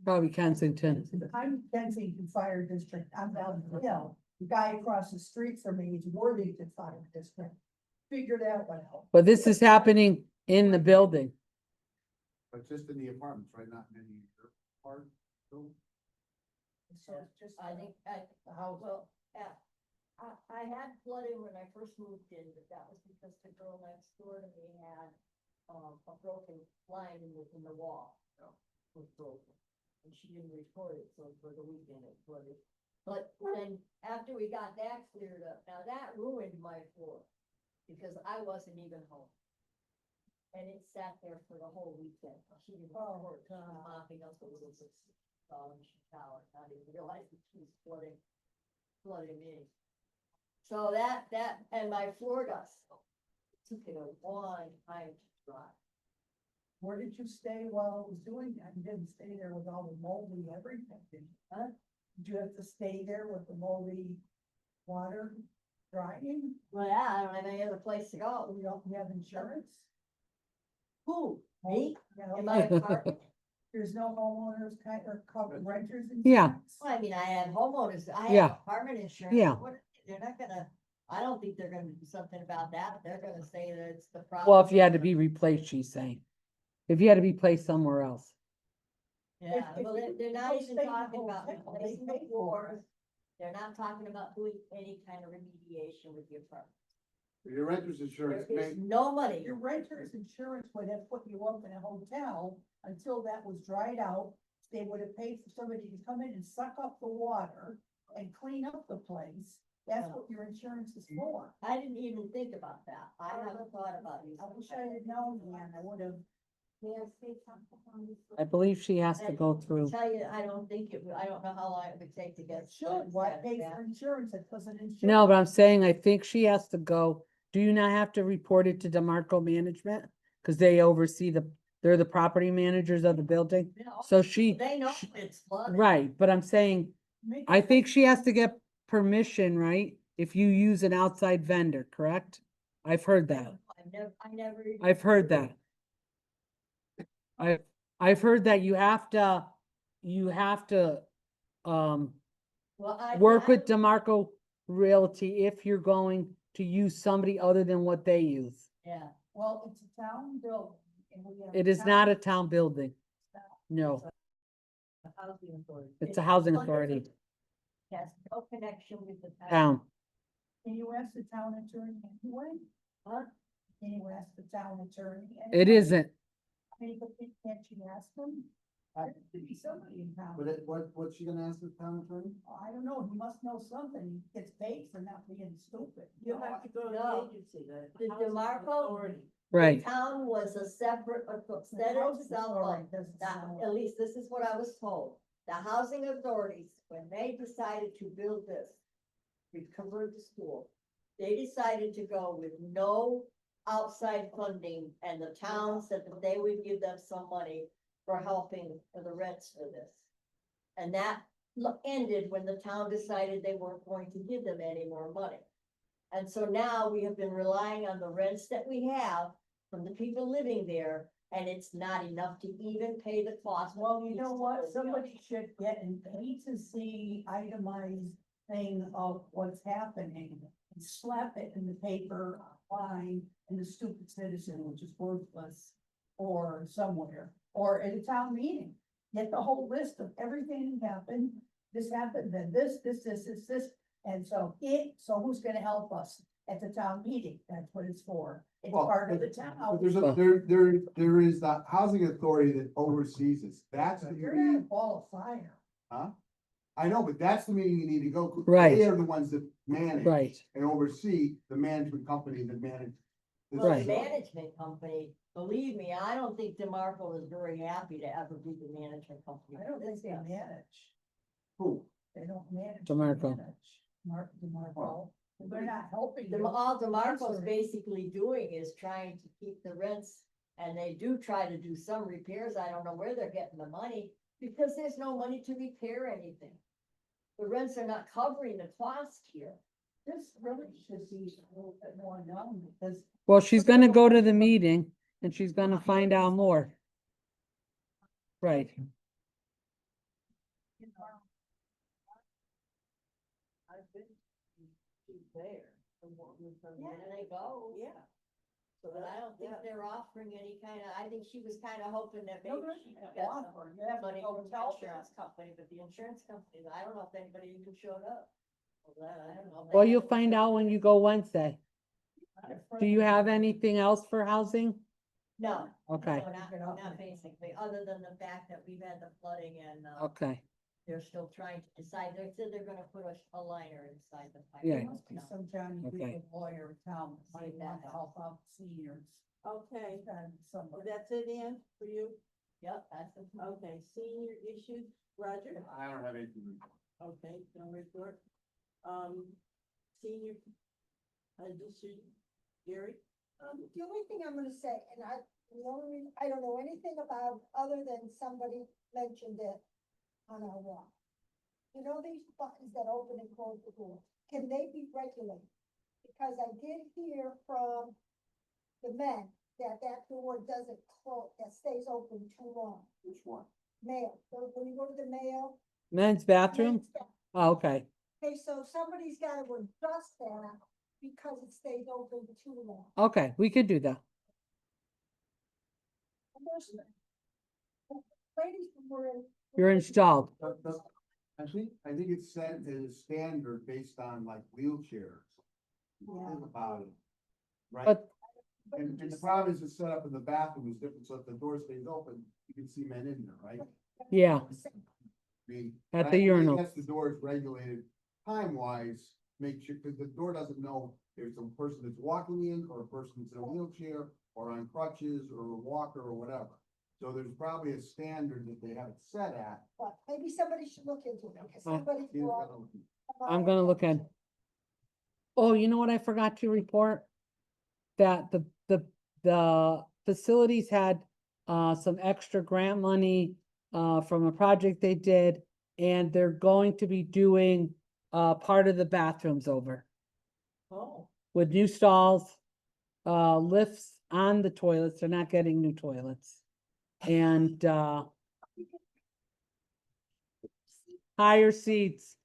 Probably Kensington. I'm Kensington Fire District, I'm down the hill, the guy across the street from me is Worthington Fire District. Figure that one out. But this is happening in the building. But just in the apartments, right, not in any of your part, so. So it's just. I think, well, yeah, I had flooding when I first moved in, but that was because the girl next door to me had, a broken line in the wall. Was broken, and she didn't report it, so for the weekend it flooded. But then, after we got that cleared up, now that ruined my floor, because I wasn't even home. And it sat there for the whole weekend, she didn't report, she was mopping up the little shower, not even realizing she was flooding me. So that, and my floor got soaked. Took it a long time to dry. Where did you stay while it was doing that? You didn't stay there with all the moldy everything, did you? Huh? Did you have to stay there with the moldy water drying? Well, yeah, I don't have any other place to go. You don't have insurance? Who? Me? You know, In my apartment? There's no homeowners kind or renters insurance? Yeah. Well, I mean, I have homeowners, I Yeah. have apartment insurance. Yeah. They're not gonna, I don't think they're gonna do something about that. They're gonna say that it's the problem. Well, if you had to be replaced, she's saying. If you had to be placed somewhere else. Yeah, if well, you they're not don't even stay in the talking about hotel, they replacing the pay for floors. it. They're not talking about doing any kind of remediation with the apartment. Your renter's insurance There may, is no money. Your renter's insurance would have put you up in a hotel until that was dried out. They would have paid for somebody to come in and suck up the water and clean up the place. That's what your insurance is for. I didn't even think about that. I haven't thought about it. I wish I had known, man, I would have. May I say something on this? I believe she has to go through. Tell you, I don't think I don't know how long it would take to get. It should, why that pay back. for insurance that doesn't insure? No, but I'm saying, I think she has to go. Do you not have to report it to DeMarco Management? Cause they oversee they're the property managers of the building. No, So she, They know she- it's flooded. right, but I'm saying, Make I it- think she has to get permission, right? If you use an outside vendor, correct? I've heard that. I never. even I've heard considered that. I've heard that you have to, Well, I. work I- with DeMarco Realty if you're going to use somebody other than what they use. Yeah, Well, it's a town building. And we have It is not a town building. No, the housing authority. it's a housing funded- authority, Has no connection with the town. town. Can you ask the town attorney anyway? Huh? Can you ask the town attorney? It anyway? isn't. I mean, but can't you ask them? There could be somebody in town. what's she gonna ask the town attorney? I don't know, he must know something. He gets paid for not being stupid. You have to go to No. the agency, The housing DeMarco- authority. Right. The town was a separate, set housing itself authority up. doesn't That- sound At like- least this is what I was told. The housing authorities, when they decided to build this, we covered the school. They decided to go with no outside funding, and the town said that they would give them some money for helping for the rents for this. And that ended when the town decided they weren't going to give them any more money. And so now we have been relying on the rents that we have from the people living there, and it's not enough to even pay the cost. Well, you know what, somebody should get an A to Z itemized thing of what's happening. And slap it in the paper, online, in the Stupid Citizen, which is worthless. Or somewhere, or at a town meeting, get the whole list of everything that happened. This happened, then this, and so who's gonna help us at the town meeting? That's what it's for. It's Well, part of the But town. there's Well- there is the housing authority that oversees this, that's the You're not a meeting, ball of fire. huh? I know, but that's the meeting you need to go. 'Cause Right. They are the ones that manage. Right. And oversee the management company that manage. this Well, the Right. management company, believe me, I don't think DeMarco is very happy to ever be the management company. I don't think they manage. Who? They don't manage. DeMarco. DeMarco. They're not helping. The, you. all DeMarco's Answer. basically doing is trying to keep the rents, and they do try to do some repairs, I don't know where they're getting the money, because there's no money to repair anything. The rents are not covering the cost here. This really should be a little bit more known because. Well, she's gonna go to the meeting and she's gonna find out more. Right. You know, I've been there. There they go. Yeah. So But I don't think yeah. they're offering any kind of, I think she was kind of hoping that No, maybe there's she no could get offer. some You have to money go from the tell insurance them. company, but the insurance company, I don't know if anybody even showed up. Well, I don't know. Well, you'll find out when you go Wednesday. My Do you friend- have anything else for housing? No. Okay, No, not basically, other than the fact that we've had the flooding and, okay, they're still trying to decide, they said they're gonna put a liner inside the pipe. Yeah. There must be some Johnny Okay. Good lawyer in town that might want to help out seniors. Okay, And somebody. that's it, Ann, for you? Yep, that's the. Okay, senior issues, Roger? I don't have anything. Okay, no report. Senior addition, Gary? The only thing I'm gonna say, and the only reason, I don't know anything about, other than somebody mentioned it on our wall. You know these buttons that open and close the door, can they be regulated? Because I did hear from the men that door doesn't close, that stays open too long. Which one? Mail, so when you go to the mail. men's bathroom? men's bath- Oh, okay, Okay, so somebody's gotta adjust that because it stays open too long. okay, we could do that. And there's- Ladies were in. You're installed. I think it's set as a standard based on like wheelchairs. Think about it. Right? But- And the problem is it's set up in the bathroom is different, so if the door stays open, you can see men in there, right? Yeah, I mean. At I the think urinal. Yes, the door is regulated time-wise, make sure, because the door doesn't know if it's a person that's walking in or a person that's in a wheelchair or on crutches or a walker or whatever. So there's probably a standard that they have it set at. But maybe somebody should look into it, because somebody. in- brought I'm gonna look at. Oh, you know what I forgot to report? That the facilities had some extra grant money from a project they did. And they're going to be doing part of the bathrooms over Oh, with new stalls. Lifts on the toilets, they're not getting new toilets. And higher seats.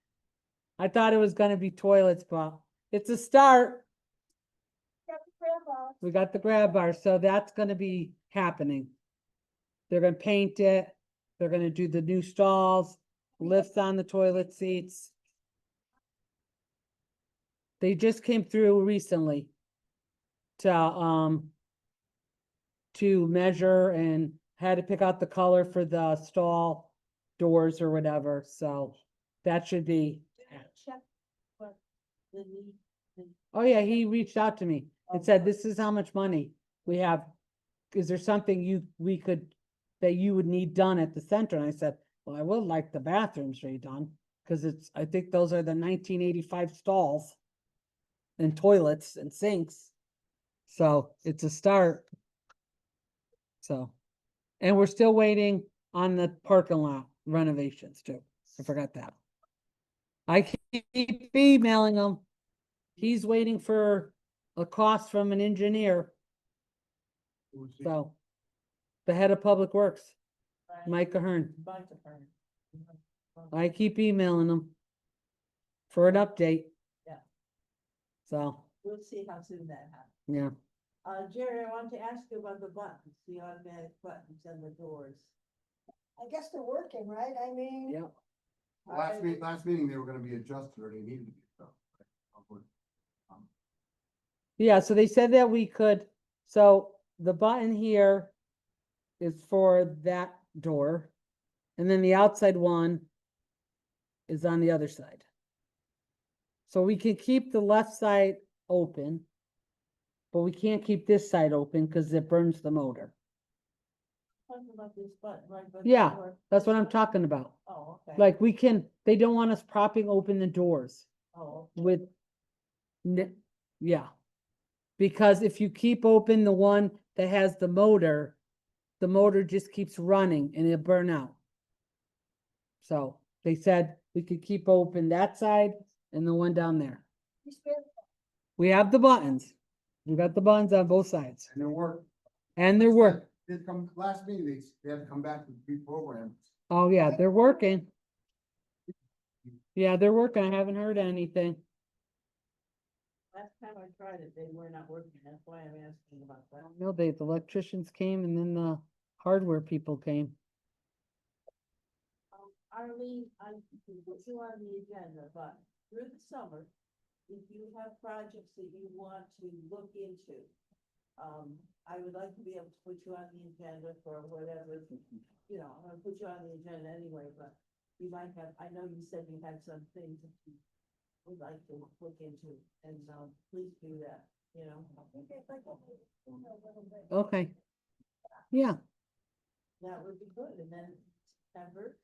I thought it was gonna be toilets, but it's a start. Got the grandma. We got the grab bar, so that's gonna be happening. They're gonna paint it, they're gonna do the new stalls, lifts on the toilet seats. They just came through recently to measure and had to pick out the color for the stall doors or whatever, so that should be. check what the need, Oh, yeah, he reached out to me and said, this is how much money we have. Is there something that you would need done at the center? And I said, well, I would like the bathrooms redone, cause I think those are the 1985 stalls. And toilets and sinks. So it's a start. So, and we're still waiting on the parking lot renovations too. I forgot that. I keep emailing him. He's waiting for a cost from an engineer, so. The head of Public Works, Mike Ahern. bunch of her. I keep emailing him for an update. Yeah. So, We'll see how soon that happens. yeah, Jerry, I want to ask you about the buttons, the automatic buttons and the doors. I guess they're working, right? I mean. yeah. Last meeting, they were gonna be adjusted or they needed to be. Yeah, so they said that we could, so the button here is for that door. And then the outside one is on the other side. So we can keep the left side open, but we can't keep this side open because it burns the motor. Talking about this button, right? by the Yeah, door. That's what I'm talking about. Oh, Okay. Like they don't want us propping open the doors Oh, with, yeah. Because if you keep open the one that has the motor just keeps running and it'll burn out. So they said we could keep open that side and the one down there. You spare- We have the buttons. We got the buttons on both sides And their work. and they're work. They come, last meeting, they had to come back with reprogram. Oh, yeah, they're working. Yeah, they're working. I haven't heard anything. last time I tried it, they were not working, that's why I'm asking about that. No, the electricians came and then the hardware people came. Arlene, I can put you on the agenda, but through the summer, if you have projects that you want to look into, I would like to be able to put you on the agenda for whatever, you know, I'm gonna put you on the agenda anyway, but you might have, I know you said you had some things that you would like to look into, and, please do that, you know? Okay. Yeah, That would be good, and then September,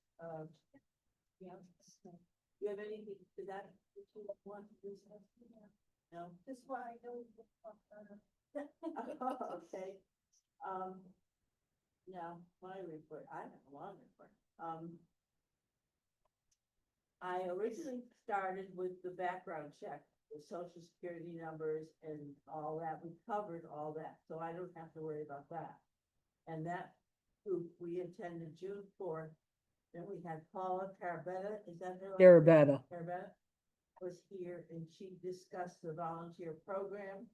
you know, you have anything to that you want to discuss? No? That's why I know. Okay, now, my report, I have a long report, I originally started with the background check, the social security numbers and all that, we covered all that, so I don't have to worry about that. And that group, we attended June 4th, then we had Paula Carabetta, is that her? last name? Arabetta. Carabetta was here and she discussed the volunteer program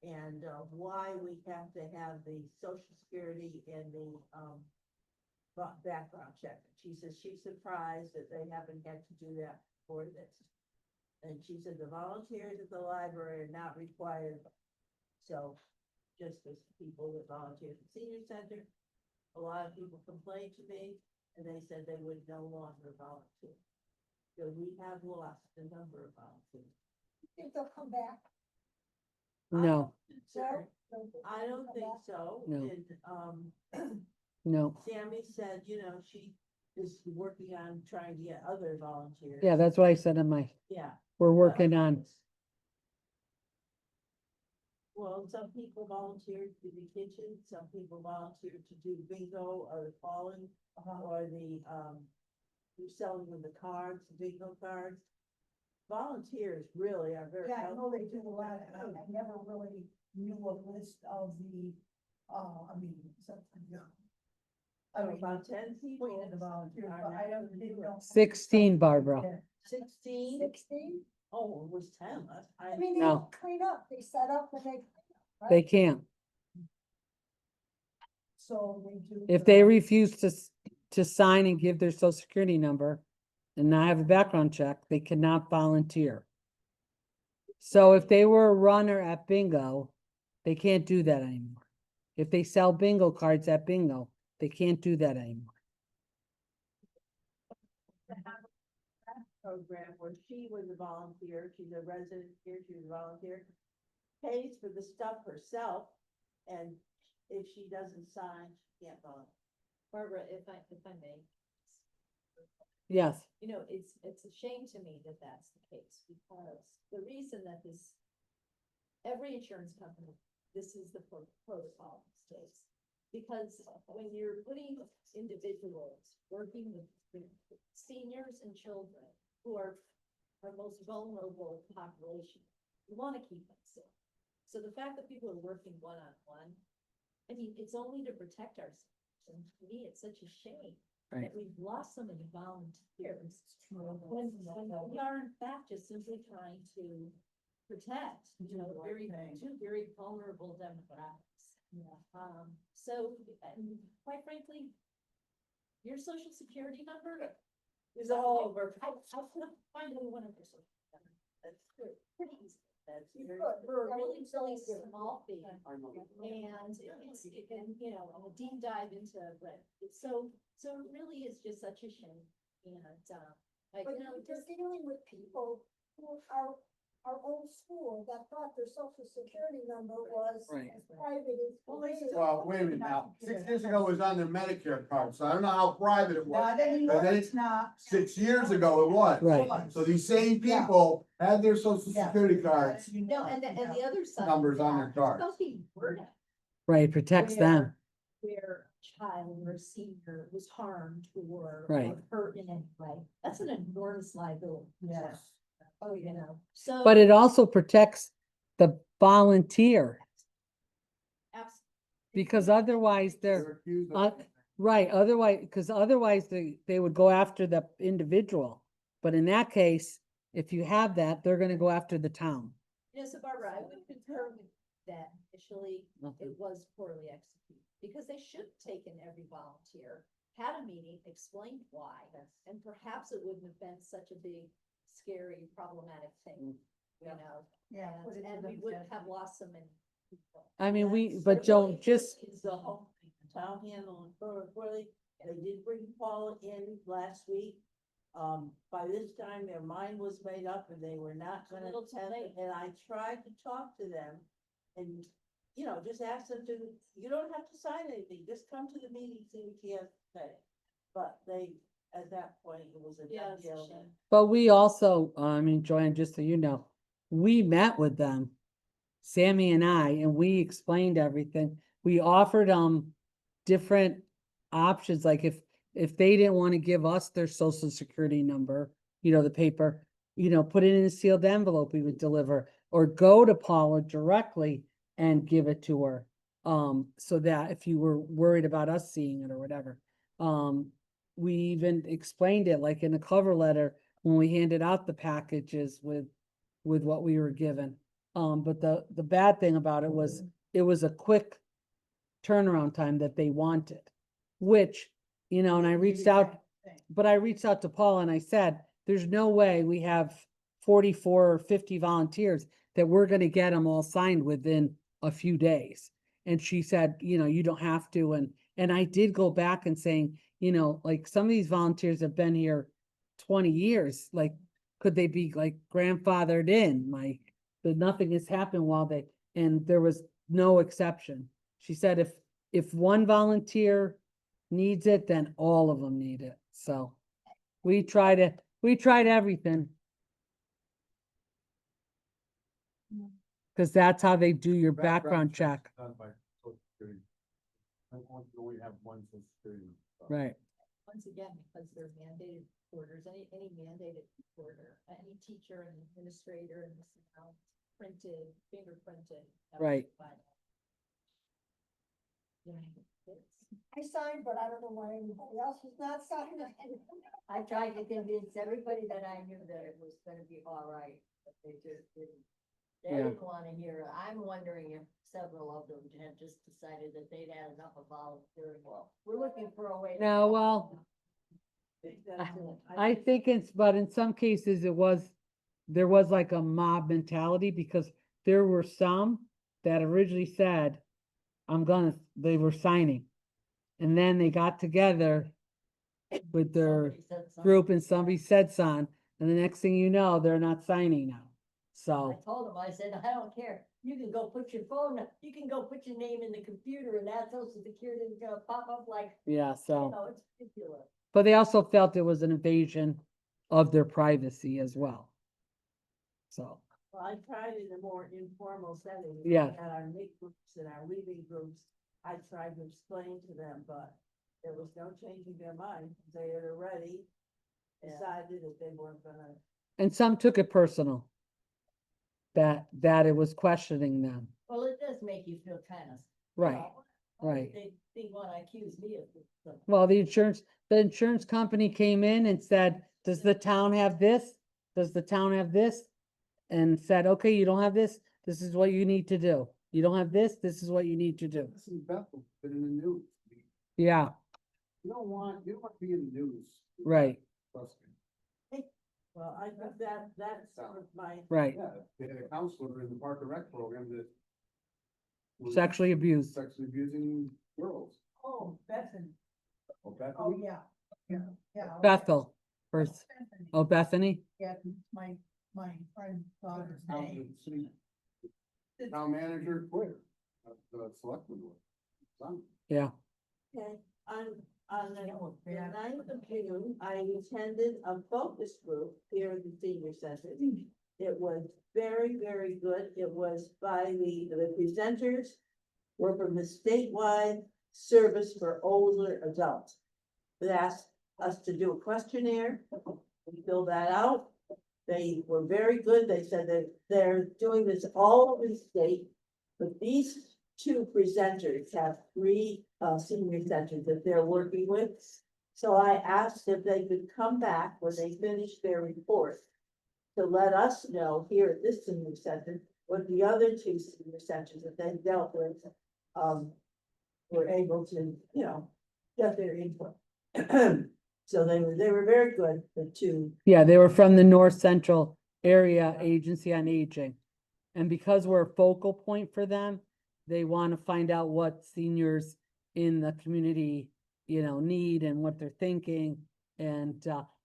and, why we have to have the social security and the, background check. She says she's surprised that they haven't had to do that for this. And she said the volunteers at the library are not required. So just as people that volunteer at the senior center, a lot of people complained to me and they said they would no longer volunteer. So we have lost the number of volunteers. Think they'll come back? No, Sure. I don't think so. No. And, no. Sammy said, you know, she is working on trying to get other volunteers. Yeah, that's what I said in my, Yeah. we're working on, Well, some people volunteered to do the kitchen, some people volunteered to do bingo or the calling, or the, who's selling with the cards, bingo cards. Volunteers really are very. Yeah, I know they helpful. do a lot, I never really knew a list of the, I mean, something, yeah. I mean, About 10 people. the volunteers, are but I now didn't know. 16, Barbara. 16? 16? Oh, it was 10. I mean, they No. don't clean up, they set up and they. clean up, They right? can't. So they do. If they refuse to sign and give their social security number and not have a background check, they cannot volunteer. So if they were a runner at bingo, they can't do that anymore. If they sell bingo cards at bingo, they can't do that anymore. Program where she was a volunteer, she's a resident here, she was a volunteer, pays for the stuff herself, and if she doesn't sign, she can't volunteer. Barbara, if I may, Yes, you know, it's a shame to me that that's the case, because the reason that every insurance company, this is the protocol states. Because when you're putting individuals working with seniors and children who are our most vulnerable population, you want to keep them safe. So the fact that people are working one-on-one, I mean, it's only to protect ourselves. And to me, it's such a shame Right. that we've lost so many volunteers. When we are in fact just simply trying to protect, you know, two very vulnerable demographics. So, and quite frankly, your social security number Is all over. I couldn't find any one of your social security numbers. That's pretty easy. That's You very. could, For a that would really, be so really good. small fee. And you know, a deep dive into, but it's so it really is just such a shame. And, like, But you know, you're dealing with people who are our own school that thought their social security number was Right. as private as. Well, they still- Well, wait a minute now, 6 years ago it was on their Medicare card, so I don't know how private it was. Not anymore, But then it's not. 6 years ago it was. Right. So these same people had their social Yeah. security cards, No, and the other side. of numbers on their that, cards. Something worded Right, protects them. where a child or a senior was harmed or Right. hurt in any way. That's an enormous liability. Yes. Oh, you know, so. But it also protects the volunteer, Abs- because otherwise They're they're, accused Uh, of. right, otherwise, because otherwise they would go after the individual. But in that case, if you have that, they're gonna go after the town. Yes, so Barbara, I would concur with that initially, Mhm. it was poorly executed, because they should have taken every volunteer, had a meeting, explained why, and perhaps it wouldn't have been such a big, scary, problematic thing, you know? Yeah. put it to And we them wouldn't as- have lost so many people. I mean, we, That's but Joan, really just, Is the whole thing, the town handling poorly, they did bring Paula in last week. By this time, their mind was made up and they were not gonna Little too attend late. it, and I tried to talk to them. And, you know, just ask them to, you don't have to sign anything, just come to the meeting, see what you have to say. But they, at that point, it was a Yeah, done it's a deal. shame. but we also, I mean, Joanne, just so you know, we met with them, Sammy and I, and we explained everything. We offered different options, like if they didn't want to give us their social security number, you know, the paper, you know, put it in a sealed envelope we would deliver, or go to Paula directly and give it to her. So that if you were worried about us seeing it or whatever. We even explained it like in a cover letter when we handed out the packages with what we were given. But the bad thing about it was a quick turnaround time that they wanted, which, you know, and I reached out, but I reached out to Paul and I said, there's no way we have 44 or 50 volunteers that we're gonna get them all signed within a few days. And she said, you know, you don't have to, and I did go back and saying, you know, like some of these volunteers have been here 20 years, like, could they be like grandfathered in, like, that nothing has happened while they, and there was no exception. She said if one volunteer needs it, then all of them need it, so we tried everything. Cause that's how they do your background check, Done by Social Security. I want to only have one Social Security. right? Once again, because they're mandated orders, any mandated order, any teacher and administrator and this now printed, fingerprinted. that was Right. by- You know, it's- I signed, but I don't know why anybody else is not signing. I tried to convince everybody that I knew that it was gonna be all right, but they just didn't. They Yeah. didn't wanna hear it. I'm wondering if several of them had just decided that they'd had enough of volunteering. Well, we're looking for a way. to- No, well, I think it's, but in some cases there was like a mob mentality because there were some that originally said, they were signing. And then they got together with their Somebody said something. group and somebody said something, and the next thing you know, they're not signing now. I So, told him, I said, I don't care. You can go put your phone, you can go put your name in the computer and that social security is gonna pop up like, yeah, you so, know, it's ridiculous. but they also felt it was an invasion of their privacy as well. So, Well, I tried in a more informal setting. Yeah. At our NIC groups and our leaving groups, I tried to explain to them, but there was no changing their mind. They had already Yeah. decided that they weren't gonna. and some took it personal. That it was questioning them, Well, it does make you feel kind of. right? right. They wanna accuse me of something. Well, the insurance company came in and said, does the town have this? Does the town have this? And said, okay, you don't have this, this is what you need to do. You don't have this, this is what you need to do. This is Bethel, been in the news. Yeah, You don't want to be in the news. right, Trust me. Well, I think that's sort of my. right. Yeah, they had a counselor in the Park and Rec program that. was Sexually abused, Sexually abusing girls. Oh, Bethany. Okay. Oh, yeah, yeah. Bethel, first, Bethany. oh, Bethany, Yeah, my my friend's daughter's name. Town manager quit, the selectman would. Done. Yeah, Okay, on the 9th of June, I attended a focus group here at the senior center. It was very, very good. It was by the presenters were from the statewide service for older adults. They asked us to do a questionnaire. We filled that out. They were very good. They said that they're doing this all over the state. But these two presenters have three senior centers that they're working with. So I asked if they could come back when they finish their report to let us know here at this senior center what the other two senior centers that they dealt with were able to, you know, get their input. So they were very good, the two. yeah, they were from the North Central Area Agency on Aging. And because we're a focal point for them, they want to find out what seniors in the community, you know, need and what they're thinking. And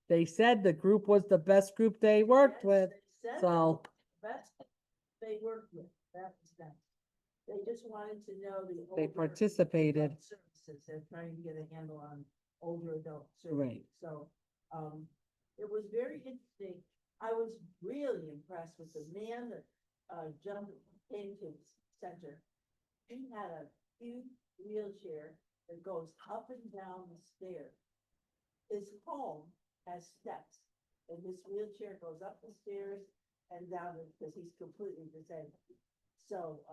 they said the group was the best group they worked Yes, with, they said so. Best they worked with, that was nice. They just wanted to know the. They older participated. adult Services, they're trying to get a handle on older adult Right. services, so, it was very interesting. I was really impressed with the man that, came to the center. He had a huge wheelchair that goes up and down the stairs. His home has steps, and this wheelchair goes up the stairs and down it because he's completely disabled. So,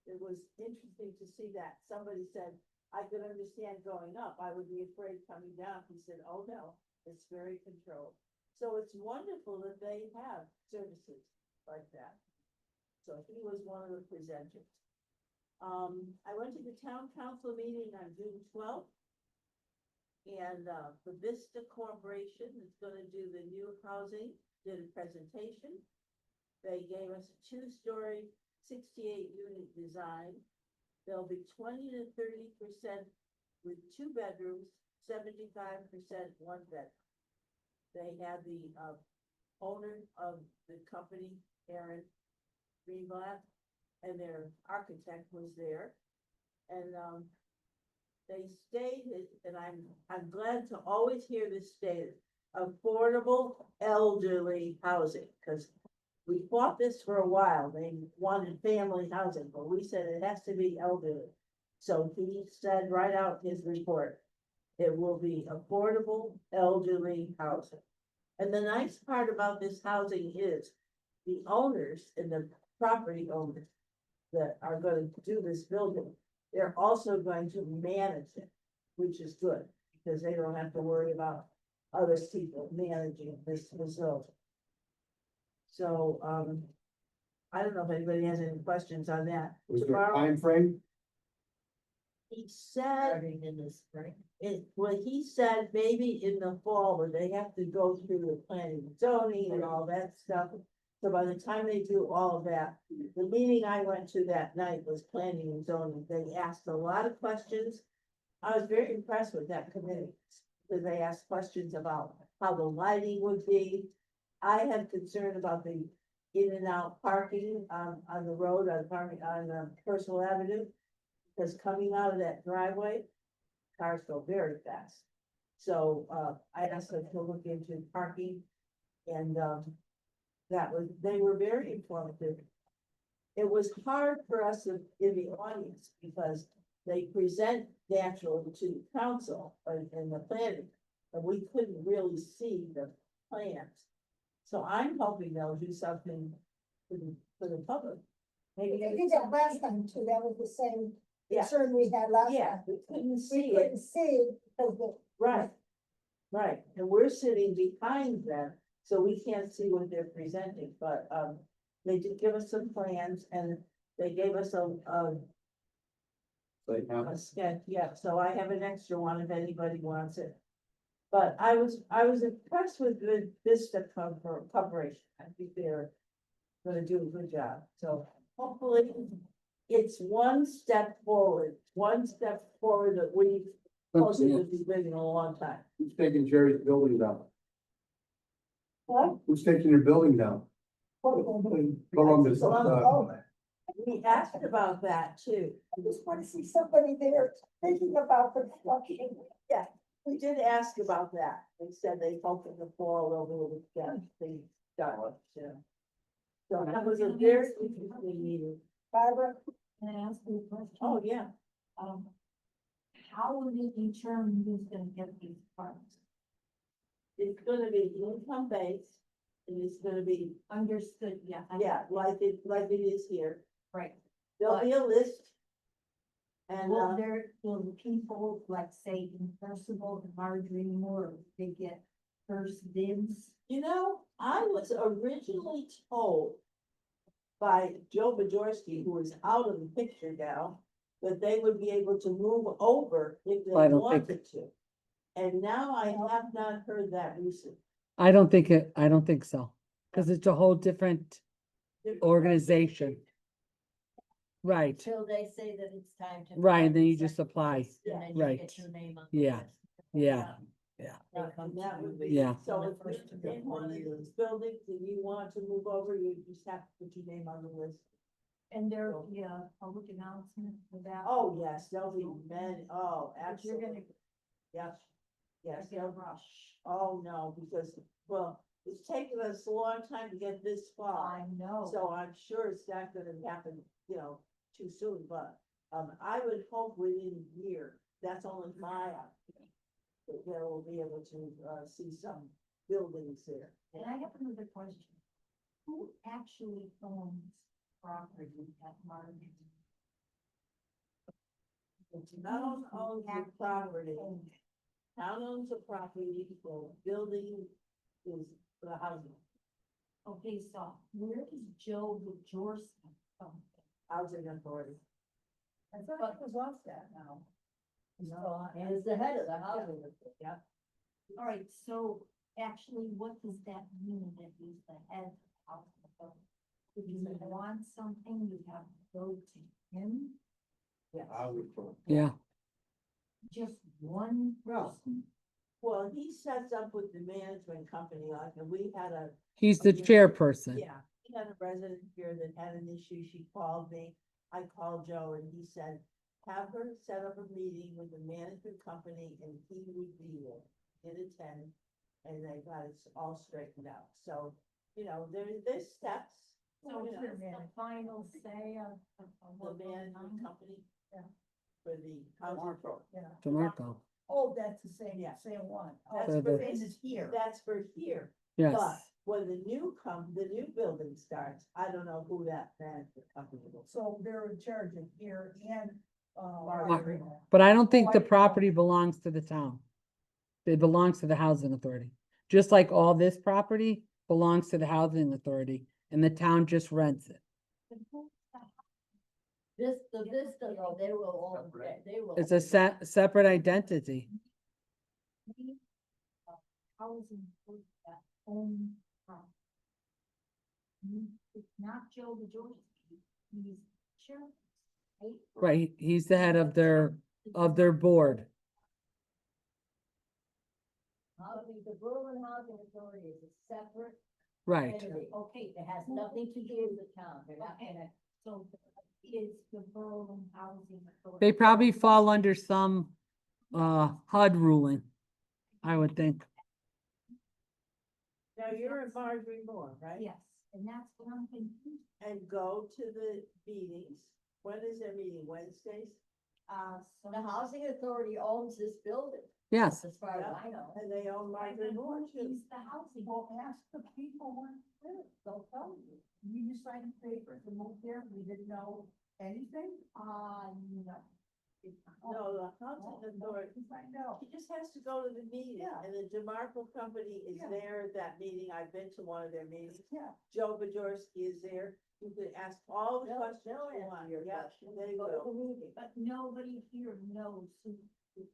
it was interesting to see that. Somebody said, I could understand going up. I would be afraid coming down. He said, oh no, it's very controlled. So it's wonderful that they have services like that. So he was one of the presenters. I went to the town council meeting on June 12th. And, the Vista Corporation is gonna do the new housing, did a presentation. They gave us a 2-story, 68-unit design. There'll be 20 to 30% with 2 bedrooms, 75% 1 bed. They had the owner of the company, Aaron Greenblatt, and their architect was there. And they stated, and I'm glad to always hear this stated, affordable elderly housing, because we fought this for a while. They wanted family housing, but we said it has to be elderly. So he said right out in his report, it will be affordable elderly housing. And the nice part about this housing is the owners and the property owners that are going to do this building, they're also going to manage it, which is good, because they don't have to worry about other people managing this facility. So, I don't know if anybody has any questions on that. Was there a Tomorrow, time frame? he said, in the spring. well, he said maybe in the fall, but they have to go through the planning and zoning and all that stuff. So by the time they do all of that, the meeting I went to that night was planning and zoning. They asked a lot of questions. I was very impressed with that committee, because they asked questions about how the lighting would be. I had concern about the in and out parking on the road, on Percival Avenue. Because coming out of that driveway, cars go very fast. So, I asked them to look into parking and, they were very informative. It was hard for us in the audience because they present naturally to council and the planning, and we couldn't really see the plans. So I'm hoping they'll do something for the public. Maybe They did that last time too, that was the same Yeah. concern we had last Yeah, time. we couldn't We see it. couldn't see because the. Right, right, and we're sitting behind them, so we can't see what they're presenting, but, they did give us some plans and they gave us a sketch, yeah, so I have an extra one if anybody wants it. But I was impressed with the Vista Corporation. I think they're gonna do a good job, so hopefully it's one step forward that we've supposedly been in a long time. Who's taking Jerry's building down? What? Who's taking your building down? Columbus, We asked about that too. I just wanna see somebody there thinking about construction. Yeah, we did ask about that. They said they hoped in the fall over the weekend, they done, so. So that was a very interesting meeting. Barbara, Can I ask you a question? Oh, yeah. How will they determine who's gonna get these funds? It's gonna be income based, and it's gonna be, Understood, yeah. like it is here. Right. There'll be a list. And, Will the people, like, say, in Percival and Marjorie Moore, they get first dibs? you know, I was originally told by Joe Bajorski, who is out of the picture now, that they would be able to move over if they I don't think- wanted to. And now I have not heard that recently. I don't think so, cause it's a whole different organization. Right, Till they say that it's time to. right, and find then the you just second apply. place, and then you Right. get your name on the Yeah. list. Yeah, They come And that to would you. be, Yeah. so The if first to you're in go. one of these buildings and you want to move over, you just have to put your name on the list. And there'll be a public announcement for that? Oh, yes, there'll be many, oh, But you're gonna absolutely, yes. Yes, get a rush. oh, no, because, well, it's taken us a long time to get this far. I know. So I'm sure it's not gonna happen, too soon, but, I would hope within a year, that's only my opinion. That they will be able to, see some buildings there. And I have another question. Who actually owns property at Marjorie? Town owns the property, town owns the property, the building is the housing, Okay, so where does Joe Bajorski come from? housing authority. I thought it was off that now. No, and it's the head of the housing. authority. Yeah. All right, so actually, what does that mean that he's the head of the housing authority? If you want something, you have to go to him, yeah, just one Well, person? Well, he sets up with the management company, like, and we had a, he's the chairperson. yeah, we had a resident here that had an issue, she called me. I called Joe and he said, have her set up a meeting with the management company and he would be there. Did attend, and they got it all straightened out, so, there's steps. So you it's know, the final say of The what's going management on? company. Yeah. For the housing. Yeah. DeMarco, Oh, that's the same, Yeah. same one. That's So for the- this, that's for here. yes, But when the new building starts, I don't know who that management company will. So they're in charge of here and, Marjorie. but I don't think the property belongs to the town. It belongs to the housing authority, just like all this property belongs to the housing authority, and the town just rents it. The Vista, though, they will own, they will. It's a separate identity. Housing authority that own property. It's not Joe Bajorski, he's chairman. Right? Right, he's the head of their board. The Berlin Housing Authority is a separate Right, entity. Okay. It has nothing to do with the town, they're not Okay. connected. So is the Berlin Housing Authority? they probably fall under some HUD ruling, I would think. Now, you're at Marjorie Moore, right? Yes, and that's what I'm thinking. And go to the meetings. When is their meeting? Wednesdays? So The housing authority owns this building, Yes, as far as Yeah. I know. And they own Marjorie Moore too. He's the housing. Well, ask the people when it's there, they'll tell you. You just signed papers and moved there, we didn't know anything? No. No, the housing authority, Find out. he just has to go to the meeting, Yeah. and the DeMarco company is Yeah. there at that meeting, I've been to one of their meetings. Yeah. Joe Bajorski is there, you can ask all the questions They'll you answer want, your yeah, questions, they go to the will. meeting. But nobody here knows who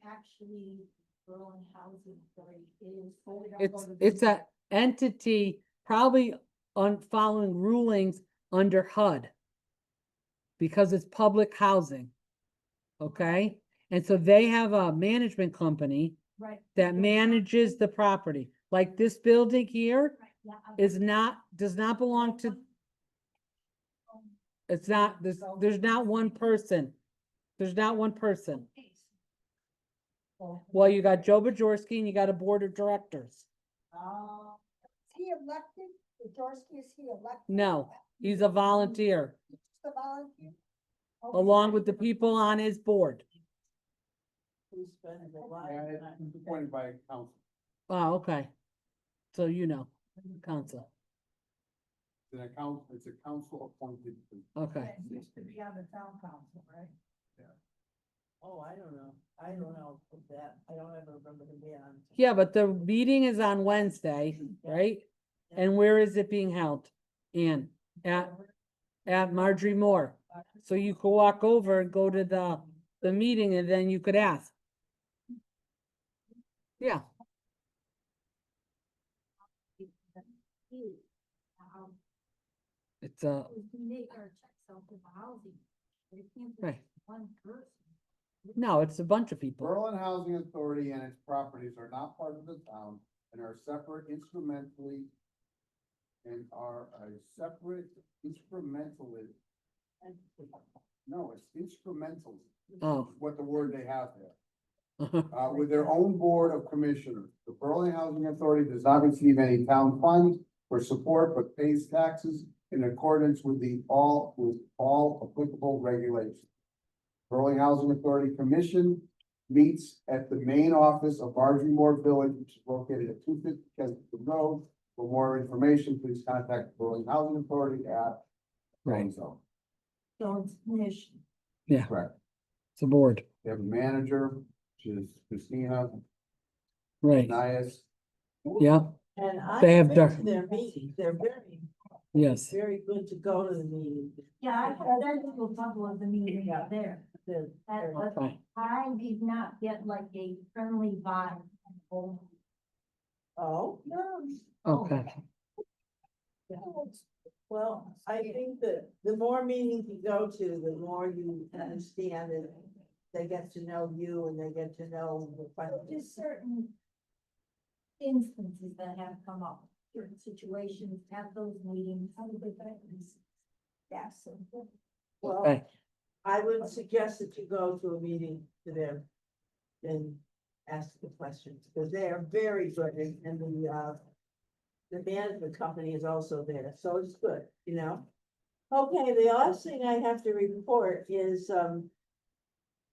actually Berlin Housing Authority is. So we don't go to the it's a meeting. entity probably on following rulings under HUD. Because it's public housing. Okay, and so they have a management company Right. that manages the property, like this building here, Right. is not, does not belong to, it's not, there's not one person. There's not one person. Well, you got Joe Bajorski and you got a board of directors. Is he elected? Jaworski, is he elected? No, he's a volunteer, Just a volunteer? along with the people on his board. Who spends a lot And of it's time. appointed by council. Oh, okay. So you know, council, It's a council appointed. okay. He used to be on the town council, right? Oh, I don't know. I don't know with that. I don't ever remember him being on. Yeah, but the meeting is on Wednesday, right? And where is it being held? Ann, at Marjorie Moore. So you could walk over and go to the meeting and then you could ask. Yeah, it's a, right. No, it's a bunch of people. Berlin Housing Authority and its properties are not part of the town and are separate instrumentally. And are a separate instrumentally. No, it's instrumental, Oh. what the word they have there. With their own board of commissioners. The Berlin Housing Authority does not receive any town funds or support, but pays taxes in accordance with all applicable regulations. Berlin Housing Authority Commission meets at the main office of Marjorie Moore Village, which is located at 250 Kensington Road. For more information, please contact the Berlin Housing Authority at. Right. So, So it's commission. Yeah, correct. it's a board, They have a manager, which is Christina right, Nias. yeah, And They have I've been to their- their meetings. They're yes. very good to go to the meeting. Yeah, I've been to a couple of the meetings Yeah. out there, They're- they're- but Okay. I did not get like a friendly vibe. Oh, Okay, well, I think that the more meetings you go to, the more you understand and they get to know you and they get to know the Just certain instances that have come up, certain situations, have those meetings, some of the things. Yes. Well, okay, I would suggest that you go to a meeting to them and ask the questions, because they are very good and the management company is also there, so it's good, you know? Okay, the last thing I have to report is,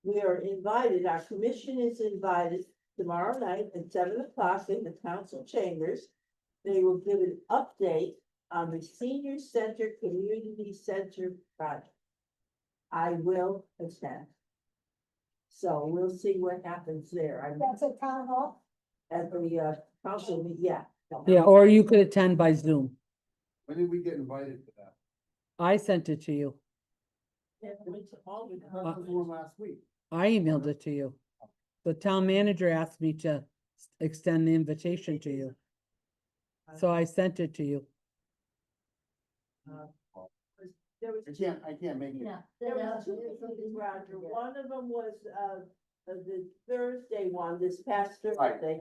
we are invited, our commission is invited tomorrow night at 7 o'clock in the council chambers. They will give an update on the senior center, community center project. I will attend. So we'll see what happens there. I'm That's a town hall? at the council, yeah. yeah, or you could attend by Zoom. When did we get invited to that? I sent it to you, That was one last week. I emailed it to you. The town manager asked me to extend the invitation to you, so I sent it to you. There was I can't make it. Yeah. There was two meetings, Roger. One of them was, the Thursday one, this past Right. Thursday.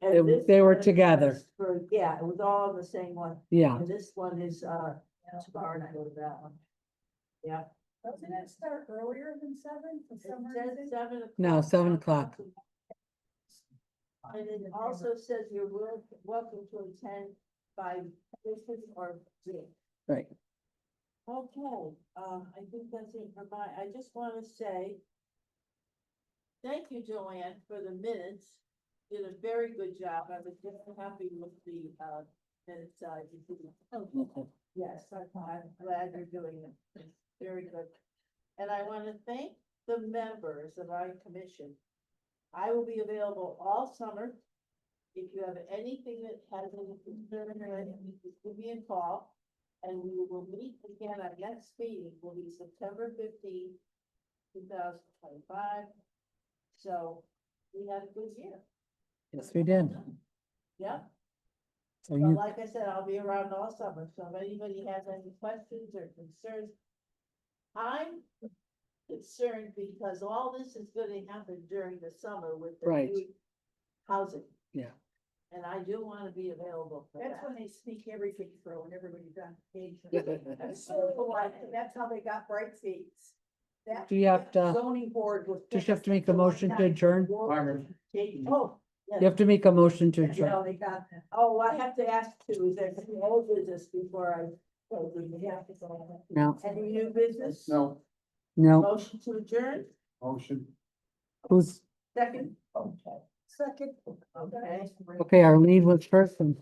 They- And this they were one together. was yeah, it was all the same one. Yeah, And this one is, tomorrow night, go to that one. Yeah. Doesn't it start earlier than 7 for It some says reason? 7 o'clock. No, 7 o'clock. And it also says you're welcome to attend by visit or Zoom. right. Okay, I think that's it for I just wanna say. Thank you, Joanne, for the minutes. Did a very good job. I was just happy with the, minutes, you did. Okay. Yes, I'm glad you're doing it. It's very good. And I wanna thank the members of our commission. I will be available all summer. If you have anything that has any concern or anything, just give me a call. And we will meet again, our next meeting will be September 15th, 2025. So we had a good year, Yes, we did. yeah. So But you, like I said, I'll be around all summer, so if anybody has any questions or concerns. I'm concerned because all this is gonna happen during the summer with the Right. new housing. Yeah. And I do wanna be available for That's that. when they sneak everything through and everybody's on vacation. That's so, that's how they got bright seats. That Do you have to, zoning board was. just have to make a motion to adjourn? Oh, You have to make a motion to you adjourn. know, they got that. Oh, I have to ask too, is there any old business before I, No, any new business? No, no, Motion to adjourn, motion. who's, second? Okay. Second. Okay. okay, our lead was first and.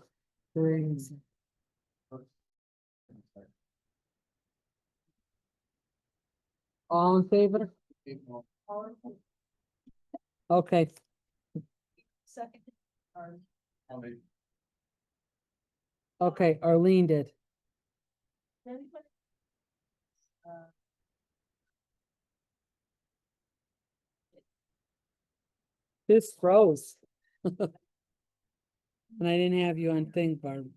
three. All in favor? Okay, Second. okay, Arlene did. This froze. And I didn't have you on thing, Barb.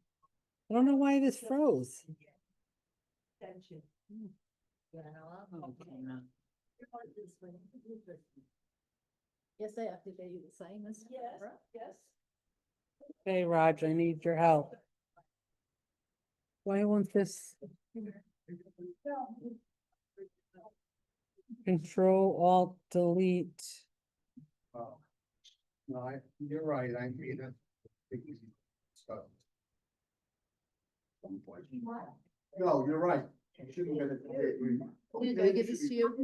I don't know why this froze. Attention. Yes, I have to pay you the same as. Yes, yes. Hey, Raj, I need your help. Why won't this? Control Alt Delete. Oh. No, you're right, I made it. Stuff. Some point. No, you're right. I shouldn't get it. Do I give this to you?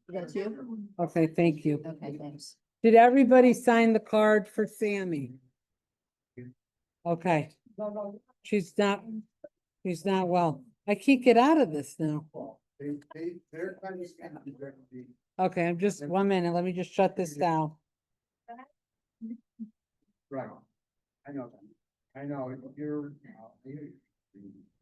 That's you? Okay, thank you. Okay, thanks. Did everybody sign the card for Sammy? Okay. She's not well. I can't get out of this now. They're kind of. Okay, I'm just, 1 minute, let me just shut this down. Right. I know, you're.